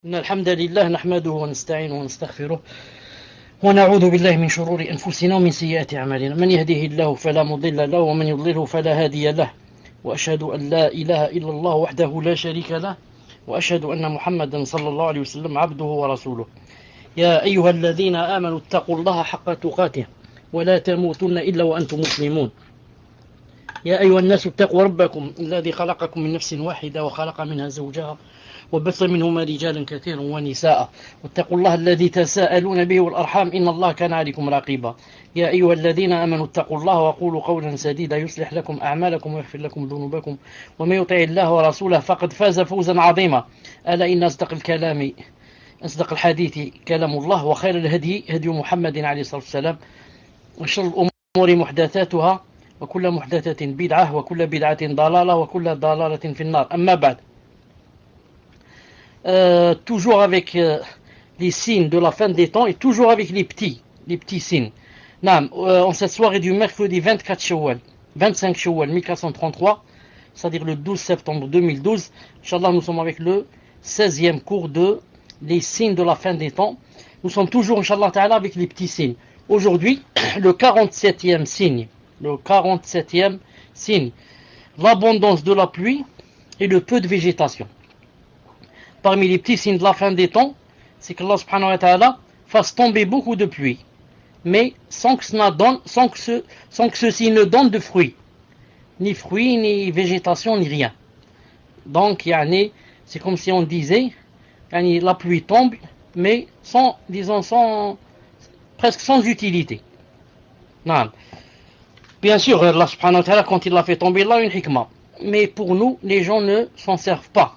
إن الحمد لله نحمده ونستعينه ونستغفره ونعوذ بالله من شرور أنفسنا ومن سيئات أعمالنا من يهده الله فلا مضل له ومن يضلله فلا هادي له وأشهد أن لا إله إلا الله وحده لا شريك له وأشهد أن محمدا صلى الله عليه وسلم عبده ورسوله يا أيها الذين آمنوا اتقوا الله حق تقاته ولا تموتن إلا وأنتم مسلمون يا أيها الناس اتقوا ربكم الذي خلقكم من نفس واحدة وخلق منها زوجها وبث منهما رجالا كثيرا ونساء واتقوا الله الذي تساءلون به والأرحام إن الله كان عليكم رقيبا يا أيها الذين آمنوا اتقوا الله وقولوا قولا سديدا يصلح لكم أعمالكم ويغفر لكم ذنوبكم ومن يطع الله ورسوله فقد فاز فوزا عظيما ألا إن أصدق الحديث كلام الله وخير الهدي هدي محمد عليه الصلاة والسلام وشر الأمور محدثاتها وكل محدثة بدعة وكل بدعة ضلالة وكل ضلالة في النار أما بعد. Toujours avec les signes de la fin des temps et toujours avec les petits signes. En cette soirée du mercredi 25 Shawwal 1433, c'est-à-dire le 12 septembre 2012, Inch'Allah, nous sommes avec le 16e cours de les signes de la fin des temps. Nous sommes toujours, Inch'Allah Ta'ala, avec les petits signes. Aujourd'hui, le 47e signe, l'abondance de la pluie et le peu de végétation. Parmi les petits signes de la fin des temps, c'est que Allah subhanahu wa ta'ala fasse tomber beaucoup de pluie, mais sans que ceci ne donne de fruits, ni végétation, ni rien. Donc, c'est comme si on disait, la pluie tombe, mais presque sans utilité. Non. Bien sûr, Allah subhanahu wa ta'ala, quand il l'a fait tomber, il a une hikmah. Mais pour nous, les gens ne s'en servent pas.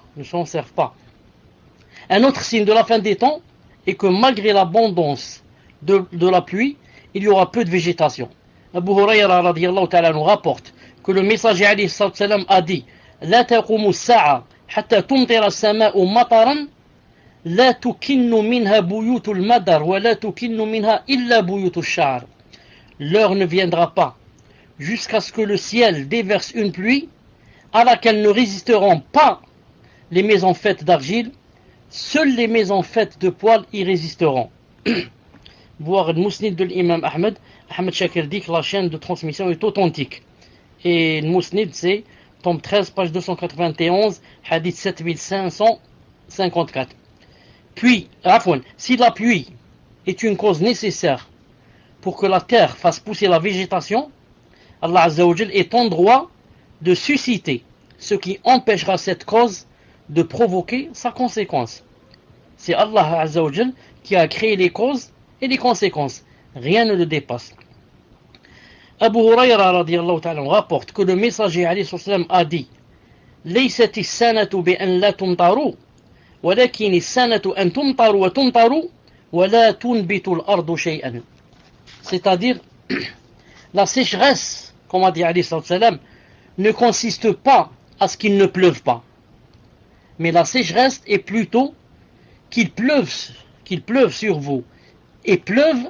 Un autre signe de la fin des temps est que malgré l'abondance de la pluie, il y aura peu de végétation. Abu Hurayra radiyallahu ta'ala nous rapporte que le messager alayhi salam a dit La taqumu as-sa'a hatta tumtira as-sama'u mataran la tukinnu minha buyutul madar wa la tukinnu minha illa buyutul sha'r. L'heure ne viendra pas jusqu'à ce que le ciel déverse une pluie à laquelle ne résisteront pas les maisons faites d'argile. Seules les maisons faites de poils y résisteront. Voir le Mousnid de l'imam Ahmed Shakir dit que la chaîne de transmission est authentique. Et le Mousnid, c'est tome 13, page 291, hadith 7554. Puis, si la pluie est une cause nécessaire pour que la terre fasse pousser la végétation, Allah Azza wa Jal est en droit de susciter ce qui empêchera cette cause de provoquer sa conséquence. C'est Allah Azza wa Jal qui a créé les causes et les conséquences. Rien ne le dépasse. Abu Hurayra radiyallahu ta'ala rapporte que le messager alayhi salam a dit ليست السنة بأن لا تمطروا ولكن السنة أن تمطروا وتمطروا ولا تنبت الأرض شيئا. C'est-à-dire, la sécheresse, comme a dit alayhi salam, ne consiste pas à ce qu'il ne pleuve pas. Mais la sécheresse est plutôt qu'il pleuve sur vous et pleuve,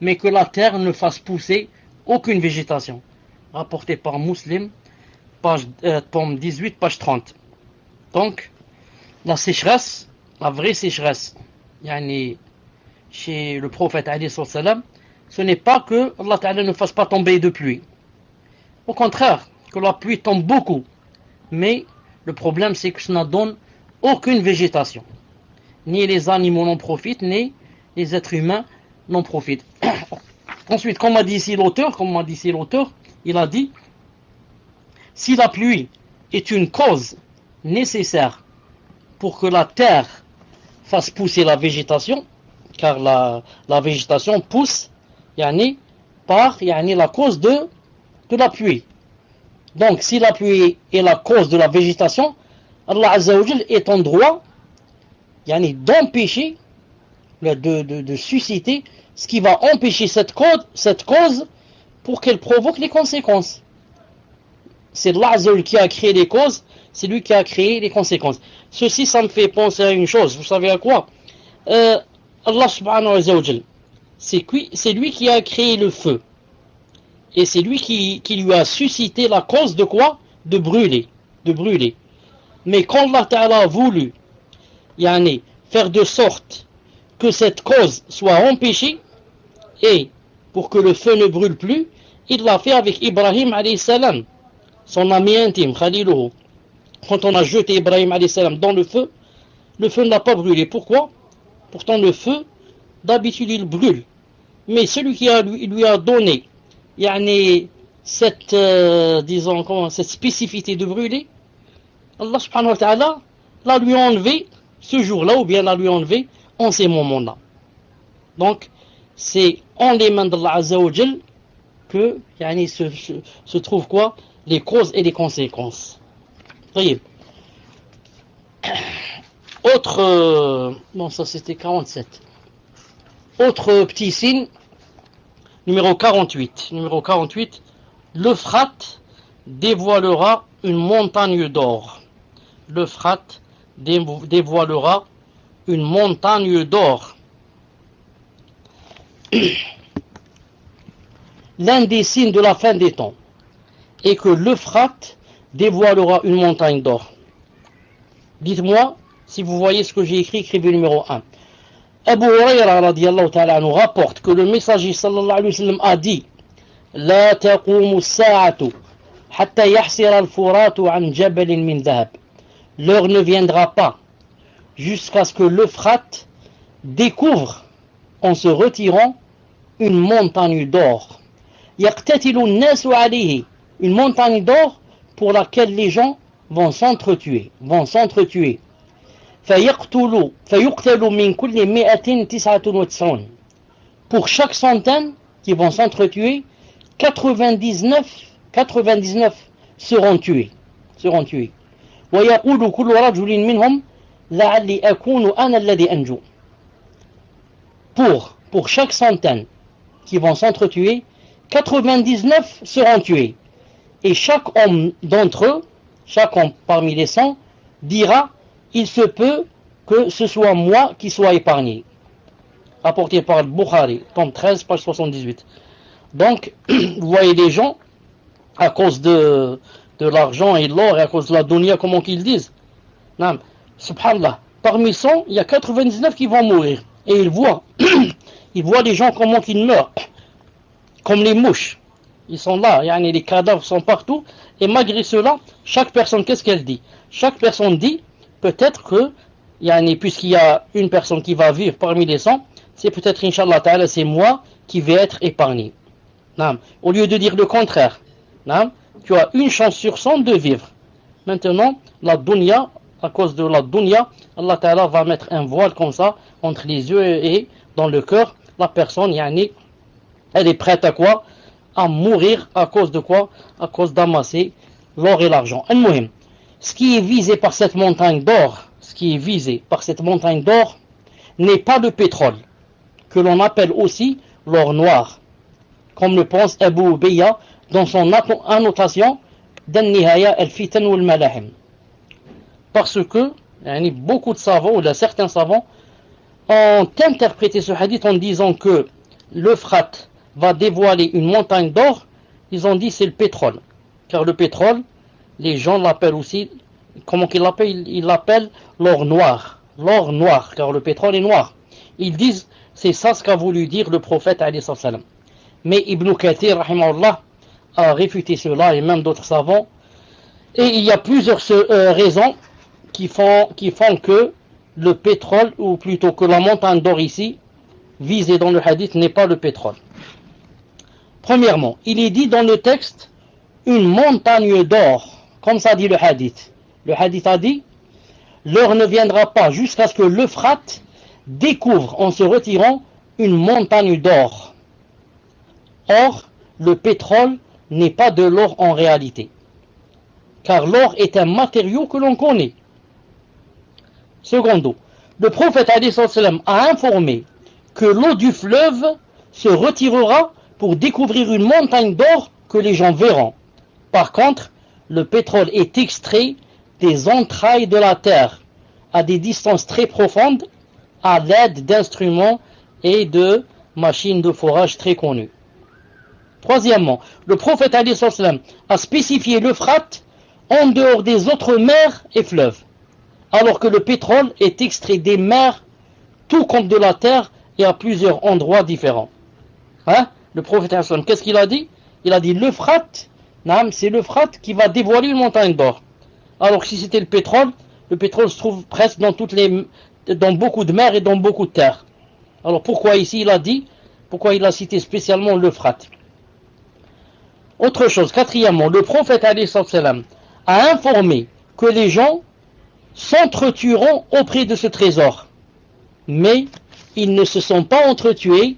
mais que la terre ne fasse pousser aucune végétation. Rapporté par Muslim, tome 18, page 30. Donc, la sécheresse, la vraie sécheresse, chez le prophète alayhi salam, ce n'est pas que Allah Ta'ala ne fasse pas tomber de pluie. Au contraire, que la pluie tombe beaucoup, mais le problème, c'est que ça ne donne aucune végétation. Ni les animaux n'en profitent, ni les êtres humains n'en profitent. Ensuite, comme m'a dit ici l'auteur, il a dit si la pluie est une cause nécessaire pour que la terre fasse pousser la végétation, car la végétation pousse par la cause de la pluie. Donc, si la pluie est la cause de la végétation, Allah Azza wa Jal est en droit d'empêcher, de susciter ce qui va empêcher cette cause pour qu'elle provoque les conséquences. C'est Allah Azza wa Jal qui a créé les causes, c'est lui qui a créé les conséquences. Ceci, ça me fait penser à une chose, vous savez à quoi? Allah subhanahu wa Jal, c'est lui qui a créé le feu. Et c'est lui qui lui a suscité la cause de quoi? De brûler. Mais quand Allah Ta'ala a voulu faire de sorte que cette cause soit empêchée et pour que le feu ne brûle plus, il l'a fait avec Ibrahim alayhi salam, son ami intime, Khaliluhu. Quand on a jeté Ibrahim alayhi salam dans le feu ne l'a pas brûlé. Pourquoi? Pourtant le feu, d'habitude il brûle. Mais celui qui lui a donné cette, cette spécificité de brûler, Allah subhanahu wa ta'ala l'a lui enlevé ce jour-là, ou bien l'a lui enlevé en ces moments-là. Donc, c'est en les mains d'Allah Azza wa Jal que se trouvent quoi? Les causes et les conséquences. Voyez. Autre, bon ça c'était 47. Autre petit signe, numéro 48. Numéro 48, l'Euphrate dévoilera une montagne d'or. L'Euphrate dévoilera une montagne d'or. L'un des signes de la fin des temps est que l'Euphrate dévoilera une montagne d'or. Dites-moi si vous voyez ce que j'ai écrit, écrivez numéro 1. Abu Huraira radiyallahu ta'ala anhu rapporte que le messager sallallahu alayhi wa sallam a dit La taqumu as-sa'atu hatta yahsira al-furatu an jabalin min dhahab. L'heure ne viendra pas jusqu'à ce que l'Euphrate découvre en se retirant une montagne d'or. Yaqtatilu an-nasu alayhi, une montagne d'or pour laquelle les gens vont s'entretuer. فيقتل من كل 199. Pour chaque centaine qui vont s'entretuer, 99 seront tués. ويقول كل رجل منهم لعلي أكون أنا الذي أنجو. Pour chaque centaine qui vont s'entretuer, 99 seront tués. Et chaque homme d'entre eux, chaque homme parmi les 100, dira il se peut que ce soit moi qui soit épargné. Rapporté par le Bukhari, tome 13, page 78. Donc, vous voyez les gens, à cause de l'argent et de l'or, et à cause de la dunya, comment qu'ils disent. Non, subhanallah, parmi 100, il y a 99 qui vont mourir. Et ils voient les gens comment qu'ils meurent. Comme les mouches. Ils sont là, les cadavres sont partout. Et malgré cela, chaque personne, qu'est-ce qu'elle dit? Chaque personne dit, peut-être que, puisqu'il y a une personne qui va vivre parmi les 100, c'est peut-être, Inch'Allah Ta'ala, c'est moi qui vais être épargné. Au lieu de dire le contraire, tu as une chance sur 100 de vivre. Maintenant, la dunya, à cause de la dunya, Allah Ta'ala va mettre un voile comme ça, entre les yeux et dans le cœur. La personne, elle est prête à quoi? À mourir à cause de quoi? À cause d'amasser l'or et l'argent. Ce qui est visé par cette montagne d'or, n'est pas le pétrole, que l'on appelle aussi l'or noir, comme le pense Abu Ubayya dans son annotation d'An-Nihaya al-Fitan wal-Malahim. Parce que beaucoup de savants, ou certains savants, ont interprété ce hadith en disant que l'Euphrate va dévoiler une montagne d'or. Ils ont dit c'est le pétrole, car le pétrole, les gens l'appellent aussi, comment qu'ils l'appellent? Ils l'appellent l'or noir, car le pétrole est noir. Ils disent c'est ça ce qu'a voulu dire le prophète alayhi salam. Mais Ibn Kathir rahimahullah a réfuté cela, et même d'autres savants, et il y a plusieurs raisons qui font que le pétrole, ou plutôt que la montagne d'or ici visée dans le hadith, n'est pas le pétrole. Premièrement, il est dit dans le texte une montagne d'or, comme ça dit le hadith. Le hadith a dit l'heure ne viendra pas jusqu'à ce que l'Euphrate découvre en se retirant une montagne d'or. Or, le pétrole n'est pas de l'or en réalité, car l'or est un matériau que l'on connaît. Secondo, le prophète a informé que l'eau du fleuve se retirera pour découvrir une montagne d'or que les gens verront. Par contre, le pétrole est extrait des entrailles de la terre à des distances très profondes à l'aide d'instruments et de machines de forage très connues. Troisièmement, le prophète a spécifié l'Euphrate en dehors des autres mers et fleuves, alors que le pétrole est extrait des mers, tout comme de la terre, et à plusieurs endroits différents. Hein? Le prophète, qu'est-ce qu'il a dit? Il a dit l'Euphrate, c'est l'Euphrate qui va dévoiler une montagne d'or. Alors que si c'était le pétrole se trouve presque dans beaucoup de mers et dans beaucoup de terres. Alors pourquoi ici pourquoi il a cité spécialement l'Euphrate? Autre chose, quatrièmement, le prophète a informé que les gens s'entretueront auprès de ce trésor. Mais ils ne se sont pas entretués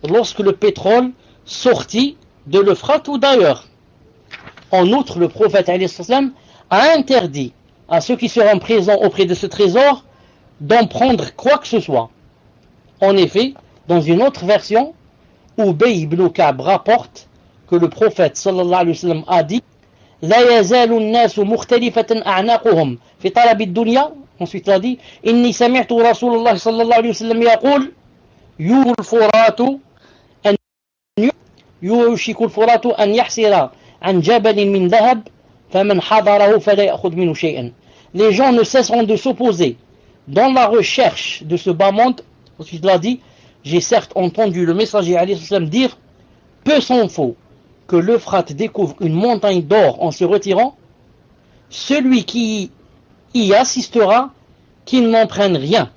lorsque le pétrole sortit de l'Euphrate ou d'ailleurs. En outre, le prophète a interdit à ceux qui seront présents auprès de ce trésor d'en prendre quoi que ce soit. En effet, dans une autre version, Ubay ibn Ka'b rapporte que le prophète sallallahu alayhi wa sallam a dit La yazalu an-nasu mukhtalifatan a'naquhum fi talab ad-dunya. Ensuite il a dit Inni sami'tu Rasulullah sallallahu alayhi wa sallam yaqul Yushiku al-furatu an yahsira an jabalin min dhahab faman hadarahu fala ya'khudh minhu shay'an. Les gens ne cesseront de s'opposer dans la recherche de ce bas monde. Ensuite il a dit j'ai certes entendu le messager alayhi salam dire peu s'en faut que l'Euphrate découvre une montagne d'or en se retirant, celui qui y assistera, qu'il n'en prenne rien.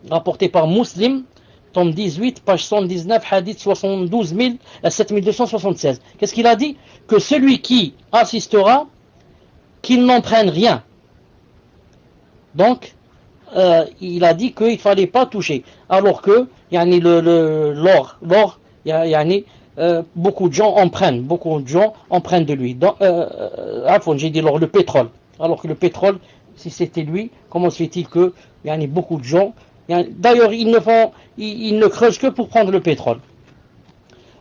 Rapporté par Muslim, tome 18, page 119, hadith 7276. Qu'est-ce qu'il a dit? Que celui qui assistera, qu'il n'en prenne rien. Donc, il a dit qu'il ne fallait pas toucher. Alors que, l'or, beaucoup de gens en prennent de lui. J'ai dit l'or, le pétrole. Alors que le pétrole, si c'était lui, comment se fait-il que beaucoup de gens, d'ailleurs ils ne creusent que pour prendre le pétrole.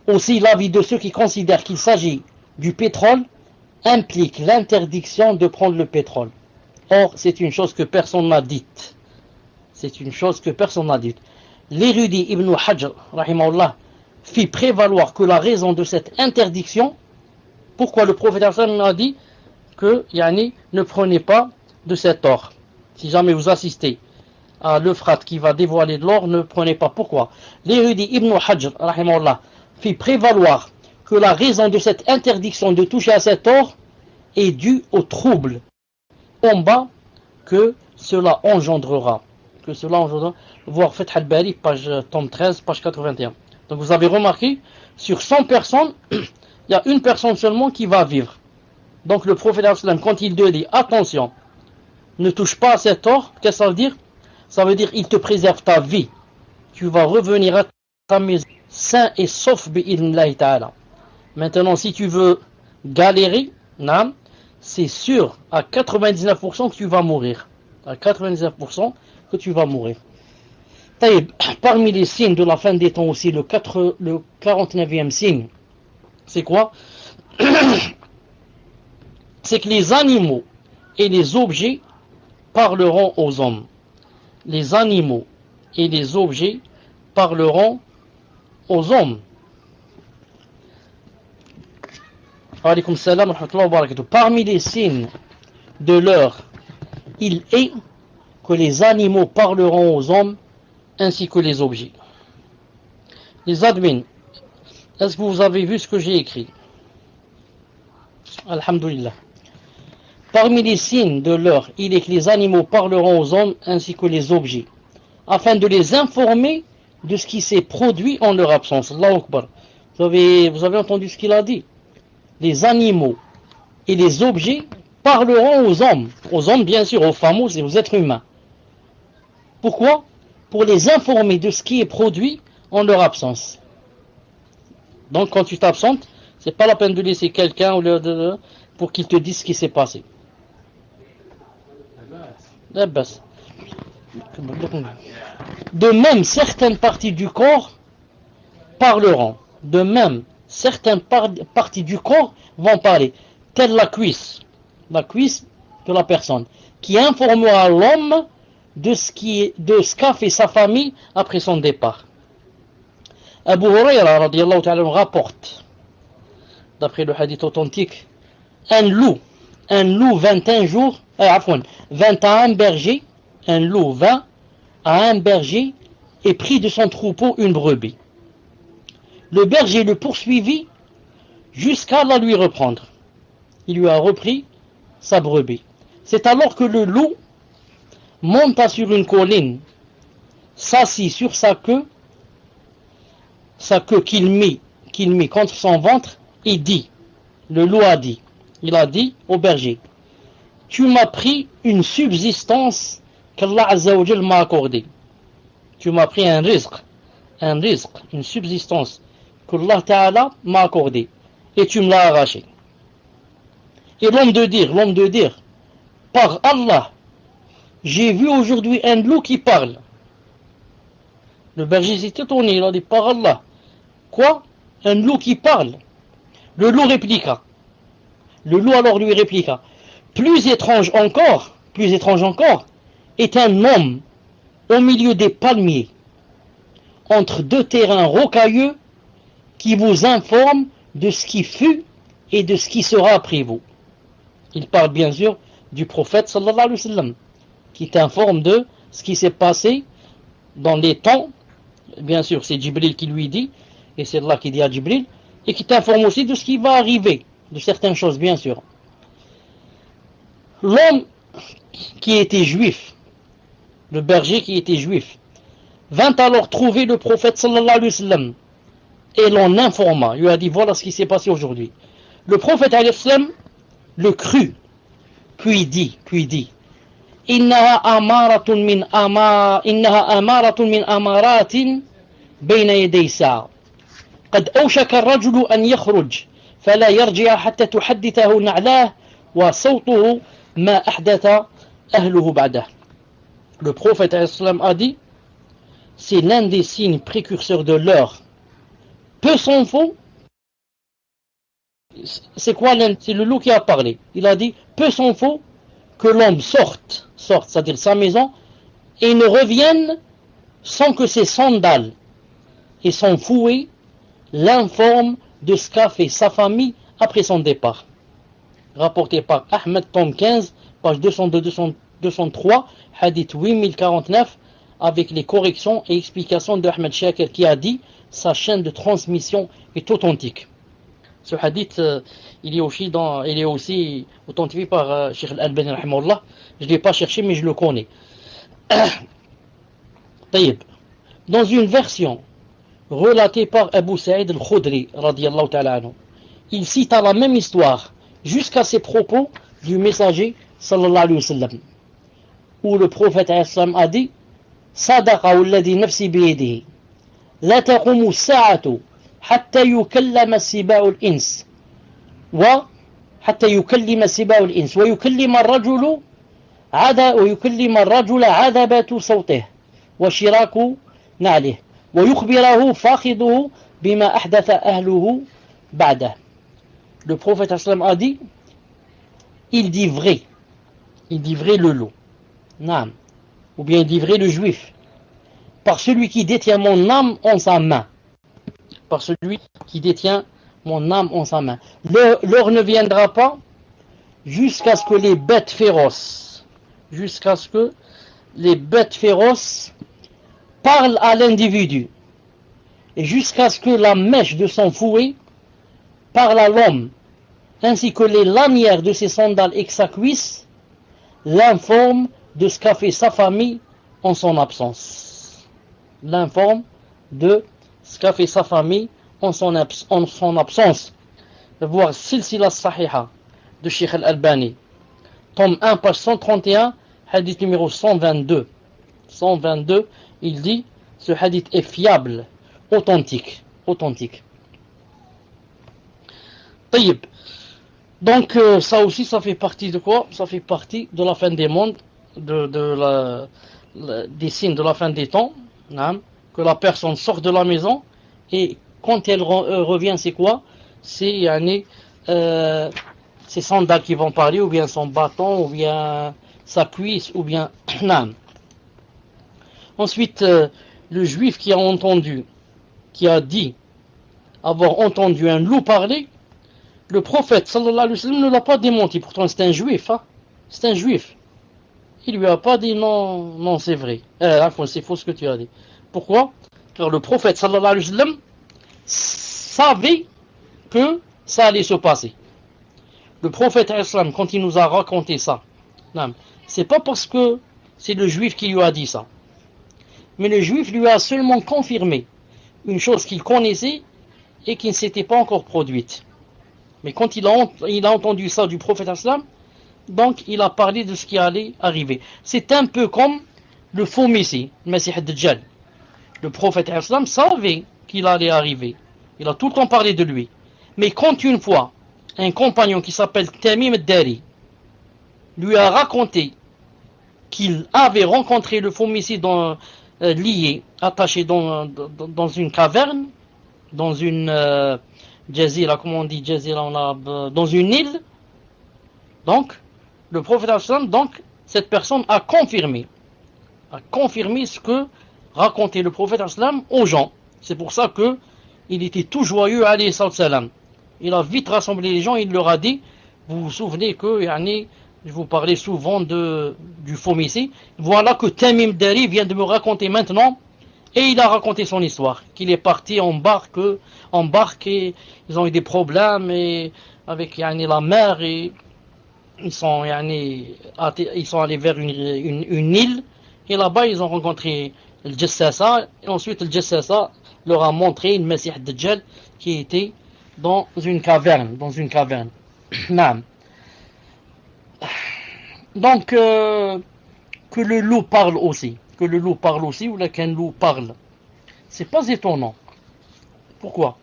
Aussi l'avis de ceux qui considèrent qu'il s'agit du pétrole implique l'interdiction de prendre le pétrole. Or c'est une chose que personne n'a dite. L'érudit Ibn Hajar rahimahullah fit prévaloir que la raison de cette interdiction, pourquoi le prophète a dit que ne prenez pas de cet or. Si jamais vous assistez à l'Euphrate qui va dévoiler de l'or, ne prenez pas. Pourquoi? L'érudit Ibn Hajar rahimahullah fit prévaloir que la raison de cette interdiction de toucher à cet or est due au trouble en bas que cela engendrera. Voir Fath al-Bari, page tome 13, page 81. Donc vous avez remarqué, sur 100 personnes, il y a une personne seulement qui va vivre. Donc le prophète, quand il te dit, attention, ne touche pas à cet or, qu'est-ce que ça veut dire? Ça veut dire, il te préserve ta vie. Tu vas revenir à ta maison sain et sauf bi'idhnillahi ta'ala. Maintenant, si tu veux galérer, c'est sûr, à 99% que tu vas mourir. À 99% que tu vas mourir. Parmi les signes de la fin des temps aussi, le 49e signe, c'est quoi? C'est que les animaux et les objets parleront aux hommes. Les animaux et les objets parleront aux hommes. Alaykoum salam wa rahmatullahi wa barakatuh. Parmi les signes de l'heure, il est que les animaux parleront aux hommes ainsi que les objets. Les admins, est-ce que vous avez vu ce que j'ai écrit? Alhamdulillah. Parmi les signes de l'heure, il est que les animaux parleront aux hommes ainsi que les objets, afin de les informer de ce qui s'est produit en leur absence. Allahu Akbar. Vous avez entendu ce qu'il a dit? Les animaux et les objets parleront aux hommes bien sûr, aux femmes et aux êtres humains. Pourquoi? Pour les informer de ce qui est produit en leur absence. Donc quand tu t'absentes, c'est pas la peine de laisser quelqu'un pour qu'il te dise ce qui s'est passé. De même, certaines parties du corps parleront. De même, certaines parties du corps vont parler. Telle la cuisse de la personne, qui informera l'homme de ce qu'a fait sa famille après son départ. Abu Huraira radiyallahu ta'ala rapporte, d'après le hadith authentique, un loup 21 jours, 21 bergers un loup vint à un berger et prit de son troupeau une brebis. Le berger le poursuivit jusqu'à la lui reprendre. Il lui a repris sa brebis. C'est alors que le loup monta sur une colline, s'assit sur sa queue qu'il mit contre son ventre et dit, le loup a dit, il a dit au berger, tu m'as pris une subsistance qu'Allah Azza wa Jal m'a accordée. Tu m'as pris un rizq, une subsistance qu'Allah Ta'ala m'a accordée et tu me l'as arraché. Et l'homme de dire, par Allah, j'ai vu aujourd'hui un loup qui parle. Le berger s'est étonné, il a dit, par Allah, quoi? Un loup qui parle? Le loup alors lui répliqua, plus étrange encore, est un homme au milieu des palmiers, entre deux terrains rocailleux, qui vous informe de ce qui fut et de ce qui sera après vous. Il parle bien sûr du prophète sallallahu alayhi wa sallam, qui t'informe de ce qui s'est passé dans les temps. Bien sûr, c'est Jibril qui lui dit, et c'est Allah qui dit à Jibril, et qui t'informe aussi de ce qui va arriver, de certaines choses, bien sûr. L'homme qui était juif, le berger qui était juif, vint alors trouver le prophète sallallahu alayhi wa sallam, et l'en informa, lui a dit, voilà ce qui s'est passé aujourd'hui. Le prophète alayhi wa sallam le crut, puis dit, إنها أمارة من أمارات بين يدي الساعة قد أوشك الرجل أن يخرج فلا يرجع حتى تحدثه نعلاه وصوته ما أحدث أهله بعده. Le prophète a dit, c'est l'un des signes précurseurs de l'heure. Peu s'en faut. C'est quoi? C'est le loup qui a parlé. Il a dit, peu s'en faut que l'homme sorte, c'est-à-dire sa maison, et ne revienne sans que ses sandales et son fouet l'informent de ce qu'a fait sa famille après son départ. Rapporté par Ahmed, tome 15, page 202-203, hadith 8049, avec les corrections et explications d'Ahmed Shakir qui a dit, sa chaîne de transmission est authentique. Ce hadith, il est aussi authentifié par Cheikh Al-Albani rahimahullah. Je ne l'ai pas cherché, mais je le connais. Dans une version relatée par Abu Sa'id al-Khudri, radiyallahu ta'ala anhu, il cita la même histoire jusqu'à ces propos du messager sallallahu alayhi wa sallam, où le prophète a dit, Sadaqa alladhi nafsi biyadihi, la taqumu as-sa'atu حتى يكلم السباع الإنس ويكلم الرجل عذبة صوته وشراك نعله ويخبره فاخذه بما أحدث أهله بعده. Le prophète a dit, il dit vrai le loup, ou bien il dit vrai le juif, par celui qui détient mon âme en sa main. Par celui qui détient mon âme en sa main. L'heure ne viendra pas jusqu'à ce que les bêtes féroces parlent à l'individu, et jusqu'à ce que la mèche de son fouet parle à l'homme, ainsi que les lanières de ses sandales et sa cuisse l'informent de ce qu'a fait sa famille en son absence. Ce qu'a fait sa famille en son absence. Voir Silsila Sahiha de Cheikh Al-Albani, tome 1, page 131, hadith numéro 122. Il dit, ce hadith est fiable, authentique. Donc ça aussi, ça fait partie de quoi? Ça fait partie de la fin des mondes, des signes de la fin des temps, que la personne sort de la maison, et quand elle revient, c'est quoi? C'est ses sandales qui vont parler, ou bien son bâton, ou bien sa cuisse, ou bien ensuite le juif qui a dit avoir entendu un loup parler, le prophète sallallahu alayhi wa sallam ne l'a pas démenti. Pourtant c'est un juif, Il lui a pas dit non, non c'est vrai. C'est faux ce que tu as dit. Pourquoi? Car le prophète sallallahu alayhi wa sallam savait que ça allait se passer. Le prophète islam, quand il nous a raconté ça, c'est pas parce que c'est le juif qui lui a dit ça, mais le juif lui a seulement confirmé une chose qu'il connaissait et qui ne s'était pas encore produite. Mais quand il a entendu ça du prophète islam, donc il a parlé de ce qui allait arriver. C'est un peu comme le faux messie, le Messie ad-Dajjal. Le prophète islam savait qu'il allait arriver. Il a tout le temps parlé de lui. Mais quand une fois, un compagnon qui s'appelle Tamim ad-Dari lui a raconté qu'il avait rencontré le faux messie lié, attaché dans une caverne, dans une jazira, comment on dit jazira, dans une île, donc le prophète sallam, donc cette personne a confirmé ce que racontait le prophète sallam aux gens. C'est pour ça que il était tout joyeux alayhi salam. Il a vite rassemblé les gens, il leur a dit, vous vous souvenez que je vous parlais souvent du faux messie, voilà que Tamim Dari vient de me raconter maintenant, et il a raconté son histoire, qu'il est parti en barque et ils ont eu des problèmes et avec la mer, et ils sont allés vers une île, et là-bas ils ont rencontré le Jassasa, et ensuite le Jassasa leur a montré une Messie ad-Dajjal qui était dans une caverne. Donc que le loup parle aussi, ou là qu'un loup parle, c'est pas étonnant. Pourquoi?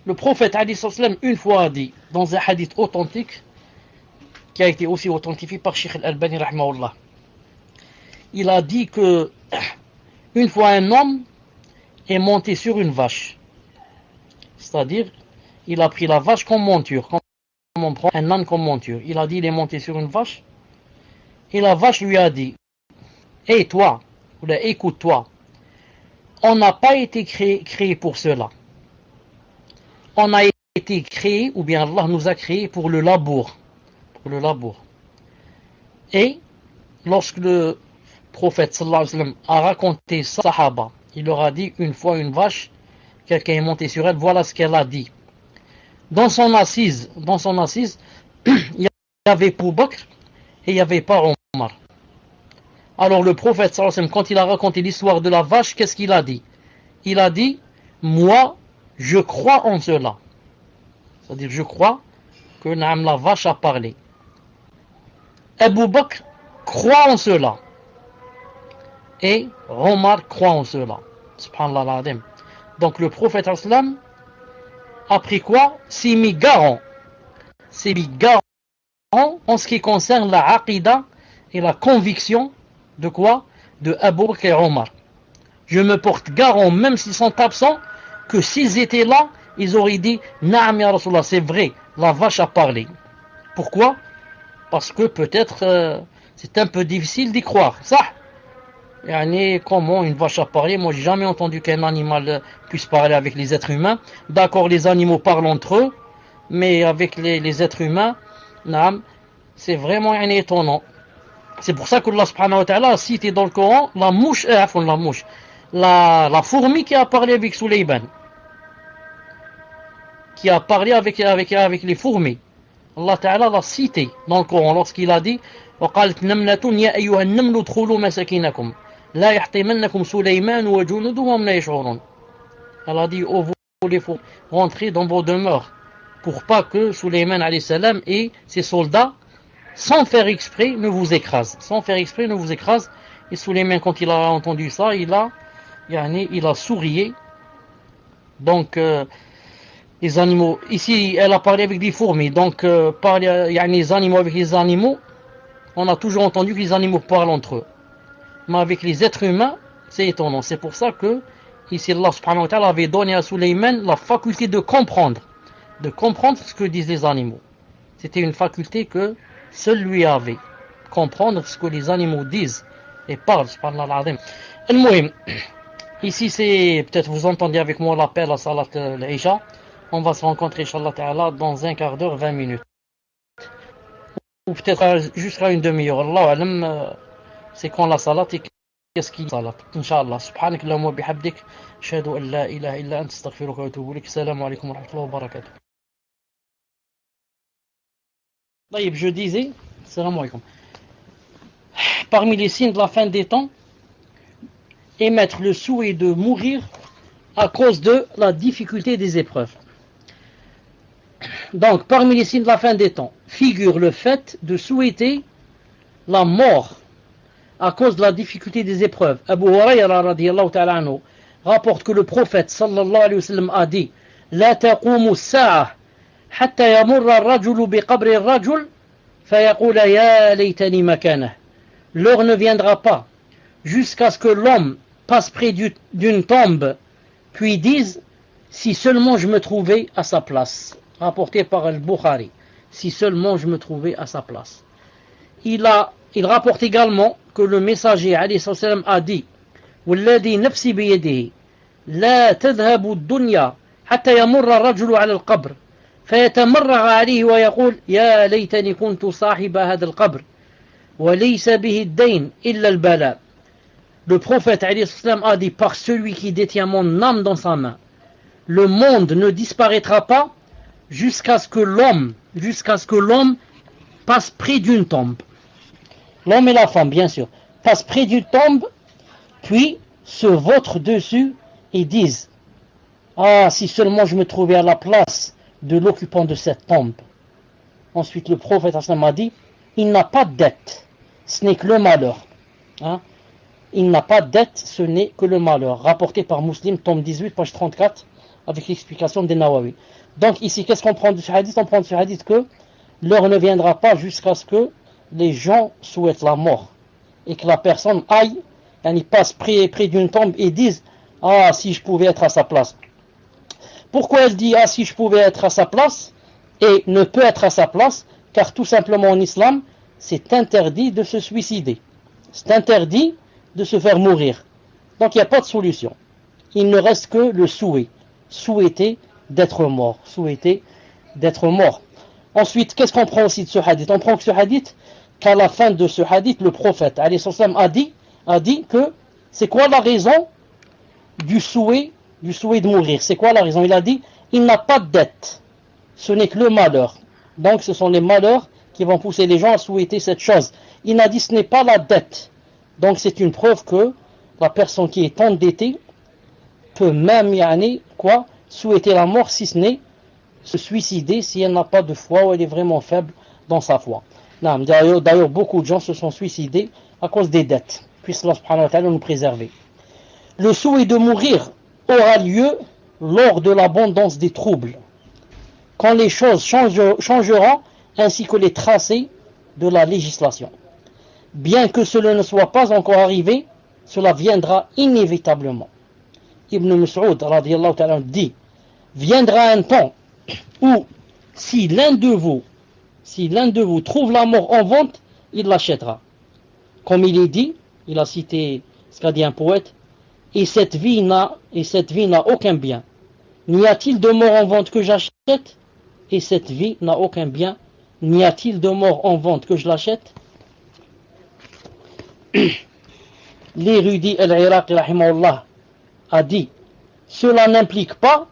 Le prophète alayhi salam une fois a dit dans un hadith authentique qui a été aussi authentifié par Cheikh Al-Albani rahimahullah, il a dit que une fois un homme est monté sur une vache, c'est-à-dire il a pris la vache comme monture, comme on prend un âne comme monture. Il a dit il est monté sur une vache, et la vache lui a dit, hé toi, ou là, écoute-toi, on n'a pas été créé pour cela. On a été créé, ou bien Allah nous a créé pour le labour. Et lorsque le prophète sallallahu alayhi wa sallam a raconté ça, sahaba, il leur a dit une fois une vache, quelqu'un est monté sur elle, voilà ce qu'elle a dit. Dans son assise, il y avait Abu Bakr et il n'y avait pas Omar. Alors le prophète sallallahu alayhi wa sallam, quand il a raconté l'histoire de la vache, qu'est-ce qu'il a dit? Il a dit, moi, je crois en cela. C'est-à-dire, je crois que la vache a parlé. Abu Bakr croit en cela. Et Omar croit en cela. Subhanallah l'azim. Donc le prophète sallam a pris quoi? S'est mis garant en ce qui concerne la aqida et la conviction de quoi? De Abu Bakr et Omar. Je me porte garant, même s'ils sont absents, que s'ils étaient là, ils auraient dit Na'am ya Rasulallah, c'est vrai, la vache a parlé. Pourquoi? Parce que peut-être c'est un peu difficile d'y croire. Ça, comment une vache a parlé? Moi, j'ai jamais entendu qu'un animal puisse parler avec les êtres humains. D'accord, les animaux parlent entre eux, mais avec les êtres humains, c'est vraiment étonnant. C'est pour ça que Allah subhanahu wa ta'ala a cité dans le Coran la fourmi qui a parlé avec Sulayman, qui a parlé avec les fourmis. Allah ta'ala l'a cité dans le Coran lorsqu'il a dit وقالت نملة يا أيها النمل ادخلوا مساكنكم لا يحطمنكم سليمان وجنوده وهم لا يشعرون. Elle a dit, oh, vous voulez rentrer dans vos demeures pour pas que Sulayman alayhi salam et ses soldats, sans faire exprès, ne vous écrasent. Et Sulayman, quand il a entendu ça, il a sourié. Donc les animaux, ici elle a parlé avec des fourmis, donc les animaux avec les animaux, on a toujours entendu que les animaux parlent entre eux, mais avec les êtres humains c'est étonnant. C'est pour ça que ici Allah subhanahu wa ta'ala avait donné à Sulayman la faculté de comprendre ce que disent les animaux. C'était une faculté que seul lui avait, comprendre ce que les animaux disent et parlent. Subhanallah al-Muhim, ici c'est, peut-être vous entendez avec moi l'appel à Salat al-Isha. On va se rencontrer, Inch'Allah Ta'ala, dans un quart d'heure, 20 minutes. ou peut-être jusqu'à une demi-heure. Allah alam, c'est quand la salat et qu'est-ce qu'il y a salat. Inch'Allah. Subhanak Allahumma bihamdik. Ashhadu an la ilaha illa anta astaghfiruka wa atubu ilayk. Assalamu alaykum wa rahmatullahi wa barakatuh. طيب, je disais, salam alaykum. Parmi les signes de la fin des temps, émettre le souhait de mourir à cause de la difficulté des épreuves. Donc, parmi les signes de la fin des temps, figure le fait de souhaiter la mort à cause de la difficulté des épreuves. Abu Hurayra radiyallahu ta'ala anhu rapporte que le prophète sallallahu alayhi wa sallam a dit: La taqumu as-sa'a hatta yamurra ar-rajulu bi qabri ar-rajul fayaqula ya laytani makanah. L'heure ne viendra pas jusqu'à ce que l'homme passe près d'une tombe, puis dise: si seulement je me trouvais à sa place. Rapporté par Al-Bukhari. Si seulement je me trouvais à sa place. Il rapporte également que le messager alayhi salam a dit: Walladhi nafsi biyadihi la tadhhabu ad-dunya hatta yamurra ar-rajulu 'ala al-qabr fayatamarra 'alayhi wa yaqul ya laytani kuntu sahiba hadha al-qabr wa laysa bihi ad-dayn illa al-bala. Le prophète alayhi salam a dit: par celui qui détient mon âme dans sa main, le monde ne disparaîtra pas jusqu'à ce que l'homme passe près d'une tombe. L'homme et la femme, bien sûr, passent près d'une tombe, puis se vautrent dessus et disent: ah, si seulement je me trouvais à la place de l'occupant de cette tombe. Ensuite, le prophète a dit: il n'a pas de dette, ce n'est que le malheur. Hein? Il n'a pas de dette, ce n'est que le malheur. Rapporté par Muslim, tome 18, page 34, avec l'explication des Nawawi. Donc ici, qu'est-ce qu'on prend de ce hadith? On prend de ce hadith que l'heure ne viendra pas jusqu'à ce que les gens souhaitent la mort. Et que la personne aille, elle passe près d'une tombe et dise: ah, si je pouvais être à sa place. Pourquoi elle dit: ah, si je pouvais être à sa place, et ne peut être à sa place? Car tout simplement en islam, c'est interdit de se suicider. C'est interdit de se faire mourir. Donc il n'y a pas de solution. Il ne reste que le souhait. Souhaiter d'être mort. Souhaiter d'être mort. Ensuite, qu'est-ce qu'on prend aussi de ce hadith? On prend que ce hadith, qu'à la fin de ce hadith, le prophète alayhi salam a dit que c'est quoi la raison du souhait de mourir? C'est quoi la raison? Il a dit: il n'a pas de dette. Ce n'est que le malheur. Donc ce sont les malheurs qui vont pousser les gens à souhaiter cette chose. Il a dit: ce n'est pas la dette. Donc c'est une preuve que la personne qui est endettée peut même souhaiter la mort, si ce n'est se suicider si elle n'a pas de foi ou elle est vraiment faible dans sa foi. D'ailleurs, beaucoup de gens se sont suicidés à cause des dettes. Puisse Allah subhanahu wa ta'ala nous préserver. Le souhait de mourir aura lieu lors de l'abondance des troubles, quand les choses changeront, ainsi que les tracés de la législation. Bien que cela ne soit pas encore arrivé, cela viendra inévitablement. Ibn Mas'ud radiyallahu ta'ala dit: viendra un temps où si l'un de vous trouve la mort en vente, il l'achètera. Comme il est dit, il a cité ce qu'a dit un poète: et cette vie n'a aucun bien. N'y a-t-il de mort en vente que j'achète? Et cette vie n'a aucun bien. N'y a-t-il de mort en vente que je l'achète? L'érudit Al-Iraqi rahimahullah a dit: cela n'implique pas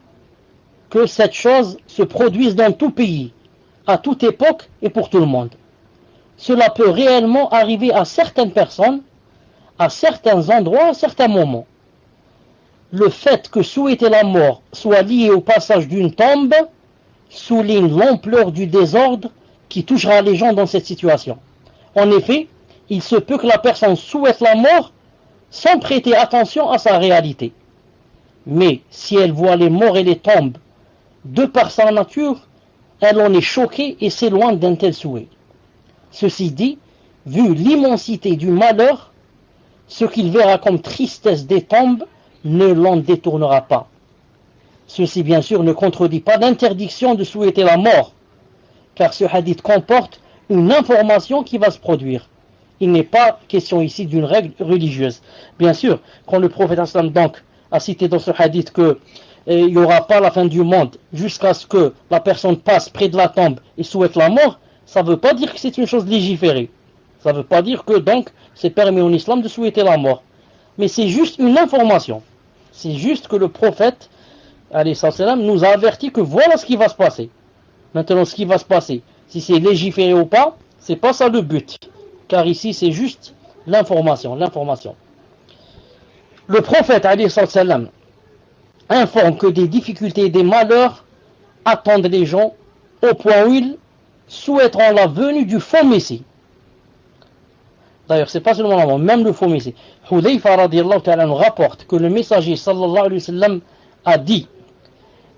que cette chose se produise dans tout pays, à toute époque et pour tout le monde. Cela peut réellement arriver à certaines personnes, à certains endroits, à certains moments. Le fait que souhaiter la mort soit lié au passage d'une tombe souligne l'ampleur du désordre qui touchera les gens dans cette situation. En effet, il se peut que la personne souhaite la mort sans prêter attention à sa réalité. Mais si elle voit les morts et les tombes de par sa nature, elle en est choquée et s'éloigne d'un tel souhait. Ceci dit, vu l'immensité du malheur, ce qu'il verra comme tristesse des tombes ne l'en détournera pas. Ceci bien sûr ne contredit pas l'interdiction de souhaiter la mort, car ce hadith comporte une information qui va se produire. Il n'est pas question ici d'une règle religieuse. Bien sûr, quand le prophète donc a cité dans ce hadith que il n'y aura pas la fin du monde jusqu'à ce que la personne passe près de la tombe et souhaite la mort, ça ne veut pas dire que c'est une chose légiférée. Ça ne veut pas dire que donc c'est permis en islam de souhaiter la mort. Mais c'est juste une information. C'est juste que le prophète, alayhi salam, nous a averti que voilà ce qui va se passer. Maintenant, ce qui va se passer, si c'est légiféré ou pas, c'est pas ça le but. Car ici, c'est juste l'information. Le prophète, alayhi salam, informe que des difficultés et des malheurs attendent les gens au point où ils souhaiteront la venue du faux Messie. D'ailleurs, c'est pas seulement la mort, même le faux Messie. Hudayfa radiyallahu ta'ala nous rapporte que le messager sallallahu alayhi wa sallam a dit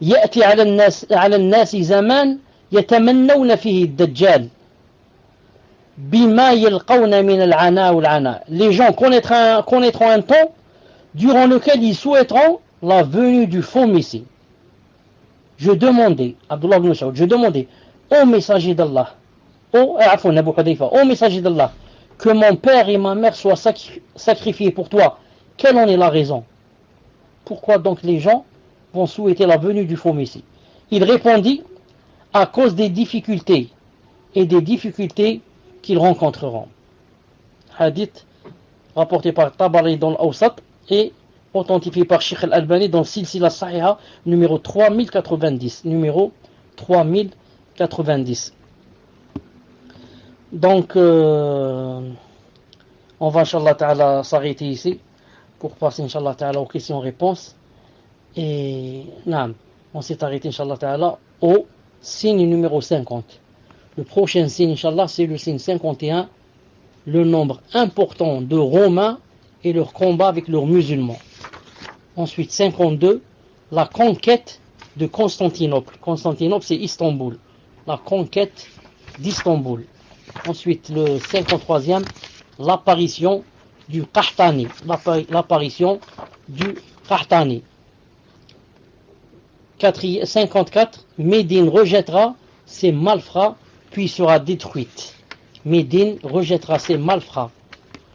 يأتي على الناس زمان يتمنون فيه الدجال بما يلقون من العناء والعناء. Les gens connaîtront un temps durant lequel ils souhaiteront la venue du faux Messie. Je demandais, Abdullah ibn Mas'ud, au messager d'Allah, au messager d'Allah, que mon père et ma mère soient sacrifiés pour toi. Quelle en est la raison? Pourquoi donc les gens vont souhaiter la venue du faux Messie? Il répondit, à cause des difficultés et des difficultés qu'ils rencontreront. Hadith rapporté par Tabari dans l'Awsat et authentifié par Sheikh Al-Albani dans Silsila Sahiha numéro 3090. Donc, on va, Inch'Allah Ta'ala, s'arrêter ici pour passer, Inch'Allah Ta'ala, aux questions-réponses. Et, on s'est arrêté, Inch'Allah Ta'ala, au signe numéro 50. Le prochain signe, Inch'Allah, c'est le signe 51, le nombre important de Romains et leur combat avec leurs musulmans. Ensuite, 52, la conquête de Constantinople. Constantinople, c'est Istanbul. La conquête d'Istanbul. Ensuite, le 53e, l'apparition du Qahtani. L'apparition du Qahtani. 54, Médine rejettera ses malfrats, puis sera détruite. Médine rejettera ses malfrats,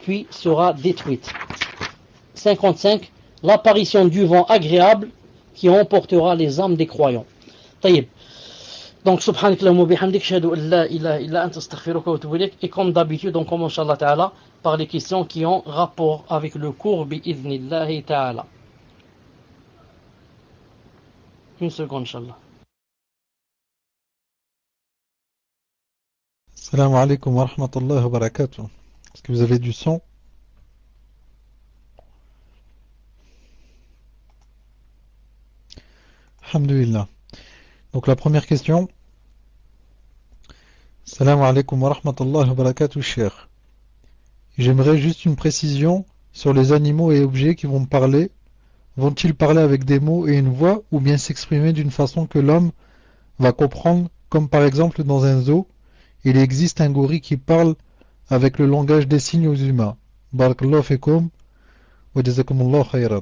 puis sera détruite. 55, l'apparition du vent agréable qui emportera les âmes des croyants. Taïb. Donc, subhanakallahumma bihamdik, shahadu an la ilaha illa anta astaghfiruka wa atubu ilayk. Et comme d'habitude, on commence, Inch'Allah Ta'ala, par les questions qui ont rapport avec le cours, bi'idhnillahi Ta'ala. Une seconde, Inch'Allah. Salam alaikum wa rahmatullahi wa barakatuh. Est-ce que vous avez du son? Alhamdulillah. Donc la première question. Salam alaikum wa rahmatullahi wa barakatuh, cher. J'aimerais juste une précision sur les animaux et objets qui vont parler. Vont-ils parler avec des mots et une voix ou bien s'exprimer d'une façon que l'homme va comprendre, comme par exemple dans un zoo, il existe un gorille qui parle avec le langage des signes aux humains. Barakallahu fikum wa jazakumullahu khayran.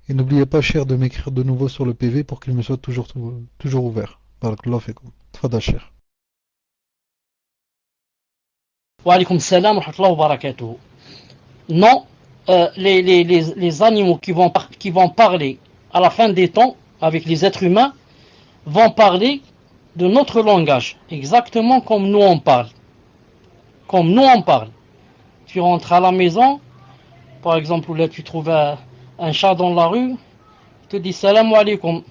Et n'oubliez pas, cher, de m'écrire de nouveau sur le PV pour qu'il me soit toujours ouvert. Barakallahu fikum. Tfadal, cher. Wa alaykum salam wa rahmatullahi wa barakatuh. Non, les animaux qui vont parler à la fin des temps avec les êtres humains vont parler de notre langage, exactement comme nous on parle. Comme nous on parle. Tu rentres à la maison, par exemple, là tu trouves un chat dans la rue, il te dit salam alaikum.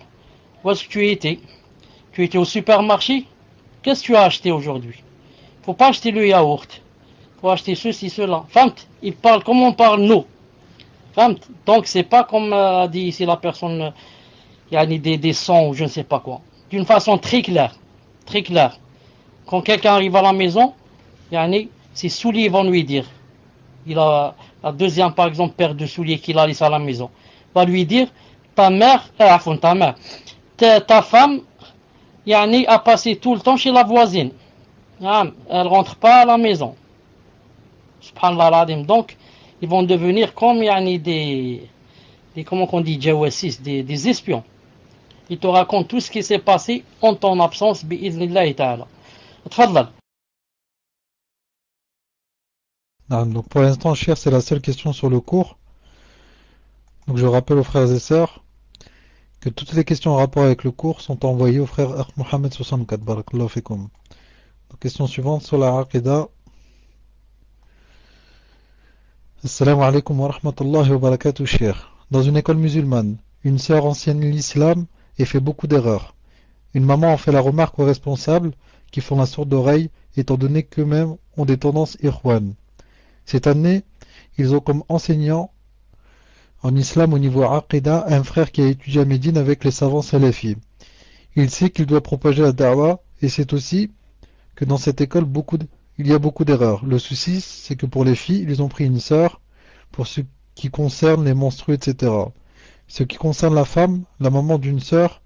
Où est-ce que tu étais? Tu étais au supermarché? Qu'est-ce que tu as acheté aujourd'hui? Faut pas acheter le yaourt. Faut acheter ceci, cela. Famt, il parle comme on parle nous. Famt. Donc c'est pas comme a dit ici la personne, il y a des sons ou je ne sais pas quoi. D'une façon très claire. Très claire. Quand quelqu'un arrive à la maison, ses souliers vont lui dire. Il a la deuxième, par exemple, paire de souliers qu'il a laissé à la maison. Va lui dire, ta femme, a passé tout le temps chez la voisine. Elle rentre pas à la maison. Subhanallah. Donc, ils vont devenir comme des comment on dit, jawassis, des espions. Ils te racontent tout ce qui s'est passé en ton absence, bi'idhnillahi ta'ala. Tfadlal. Donc pour l'instant, cher, c'est la seule question sur le cours. Donc je rappelle aux frères et sœurs que toutes les questions en rapport avec le cours sont envoyées au frère Mohamed 64. Barakallahu fikum. Question suivante sur la Aqidah. Assalamu alaikum wa rahmatullahi wa barakatuh, cher. Dans une école musulmane, une sœur enseigne l'islam et fait beaucoup d'erreurs. Une maman en fait la remarque aux responsables qui font la sourde oreille, étant donné qu'eux-mêmes ont des tendances ikhwan. Cette année, ils ont comme enseignant en islam au niveau Aqidah un frère qui a étudié à Médine avec les savants salafis. Il sait qu'il doit propager la da'wah et sait aussi que dans cette école il y a beaucoup d'erreurs. Le souci, c'est que pour les filles, ils ont pris une sœur pour ce qui concerne les menstrues, etc. Ce qui concerne la femme, la maman d'une sœur